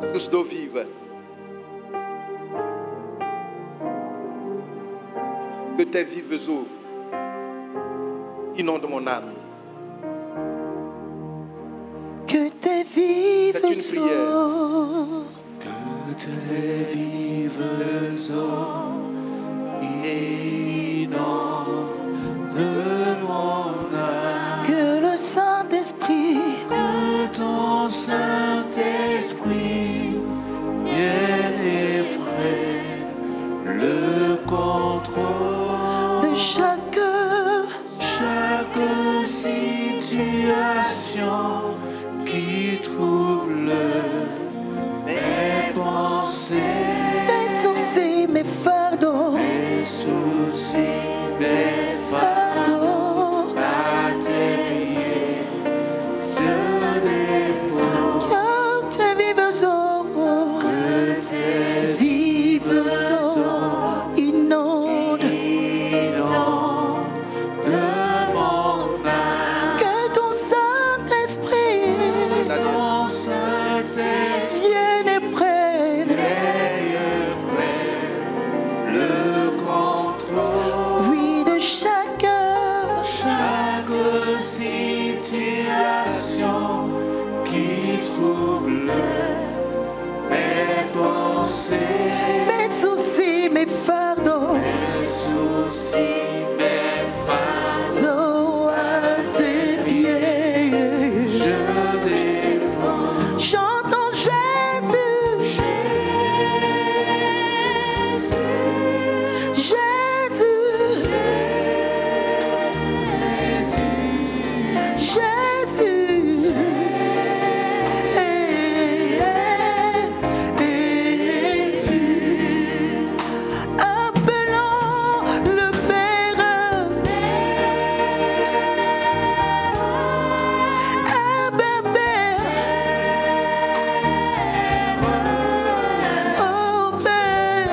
sources d'eau vive, que tes vives eaux inondent mon âme. Que tes vives C'est une prière. eaux, Que tes vives eaux inondent mon âme, que le Saint-Esprit que ton Saint-Esprit vienne et prenne le contrôle de chaque situation qui trouble mes pensées, mes soucis, mes fardeaux, mes soucis, mes fardeaux, à tes pieds je dépose. que tes vives eaux, Que tes vives eaux inondent, de mon âme, que ton Saint-Esprit ton Saint-Esprit vienne et prenne, le contrôle. oui, de chaque Chaque situation qui trouble mes pensées, mes soucis, mes fardeaux, mes soucis, mes fardeaux, à tes pieds. je dépose. Chantons Jésus, Jésus, Jésus. Jésus. Appelons le Père. Abba Père. Oh Père.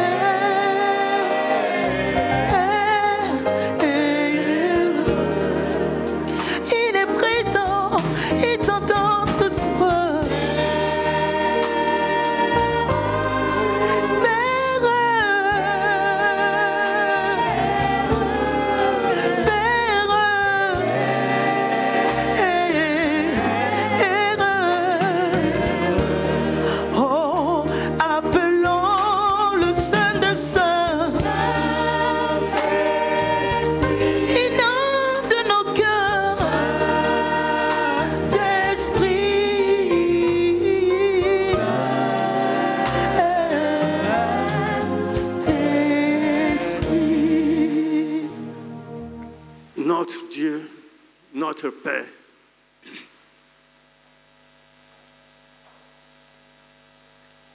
Il est présent, il t'entend ce soir. Oh, appelons le Saint des Saints. Inonde nos cœurs d'esprit. Notre Dieu, notre Père,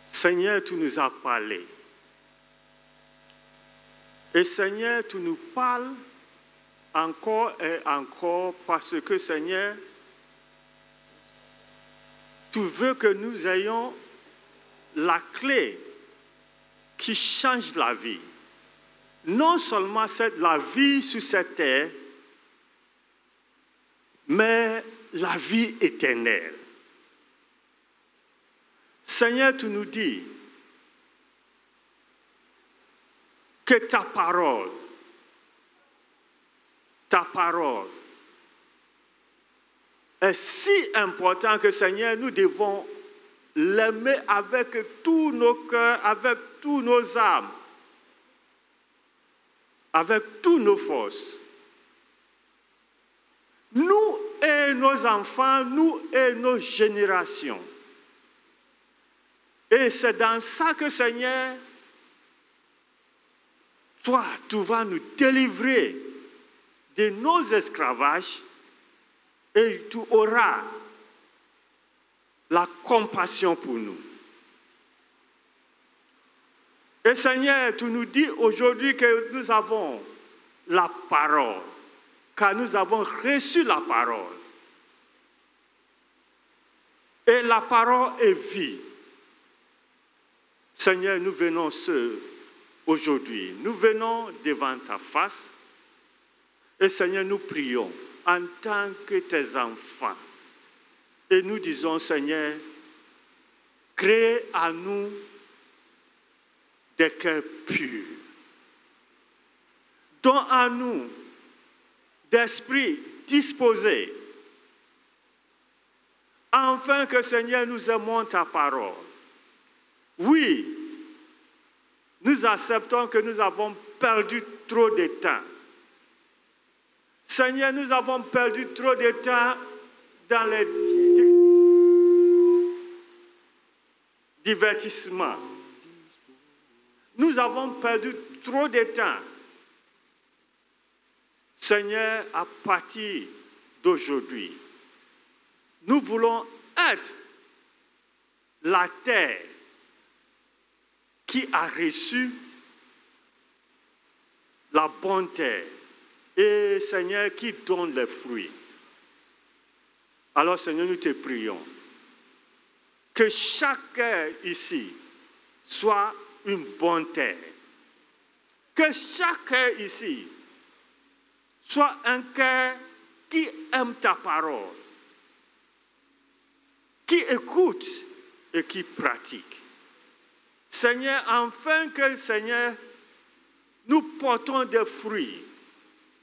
Seigneur, tu nous as parlé. Et Seigneur, tu nous parles encore et encore parce que Seigneur, tu veux que nous ayons la clé qui change la vie. Non seulement la vie sur cette terre, mais la vie éternelle. Seigneur, tu nous dis que ta parole est si importante que, Seigneur, nous devons l'aimer avec tous nos cœurs, avec tous nos âmes, avec toutes nos forces. Nous et nos enfants, nous et nos générations. Et c'est dans ça que, Seigneur, toi, tu vas nous délivrer de nos esclavages et tu auras la compassion pour nous. Et Seigneur, tu nous dis aujourd'hui que nous avons la parole, car nous avons reçu la parole. Et la parole est vie. Seigneur, nous venons aujourd'hui, nous venons devant ta face. Et Seigneur, nous prions en tant que tes enfants. Et nous disons, Seigneur, crée à nous des cœurs purs. Donne à nous d'esprit disposé, afin que, Seigneur, nous aimons ta parole. Oui, nous acceptons que nous avons perdu trop de temps. Seigneur, nous avons perdu trop de temps dans les divertissements. Nous avons perdu trop de temps. Seigneur, à partir d'aujourd'hui, nous voulons être la terre qui a reçu la bonne terre et, Seigneur, qui donne les fruits. Alors, Seigneur, nous te prions que chaque cœur ici soit une bonne terre. Que chaque cœur ici soit un cœur qui aime ta parole, qui écoute et qui pratique. Seigneur, afin que, Seigneur, nous portons des fruits,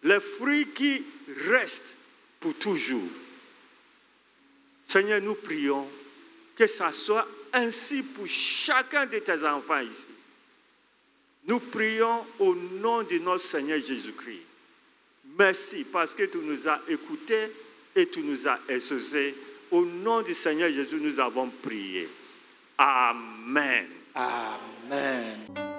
les fruits qui restent pour toujours. Seigneur, nous prions que ça soit ainsi pour chacun de tes enfants ici. Nous prions au nom de notre Seigneur Jésus-Christ. Merci parce que tu nous as écoutés et tu nous as exaucés. Au nom du Seigneur Jésus, nous avons prié. Amen. Amen.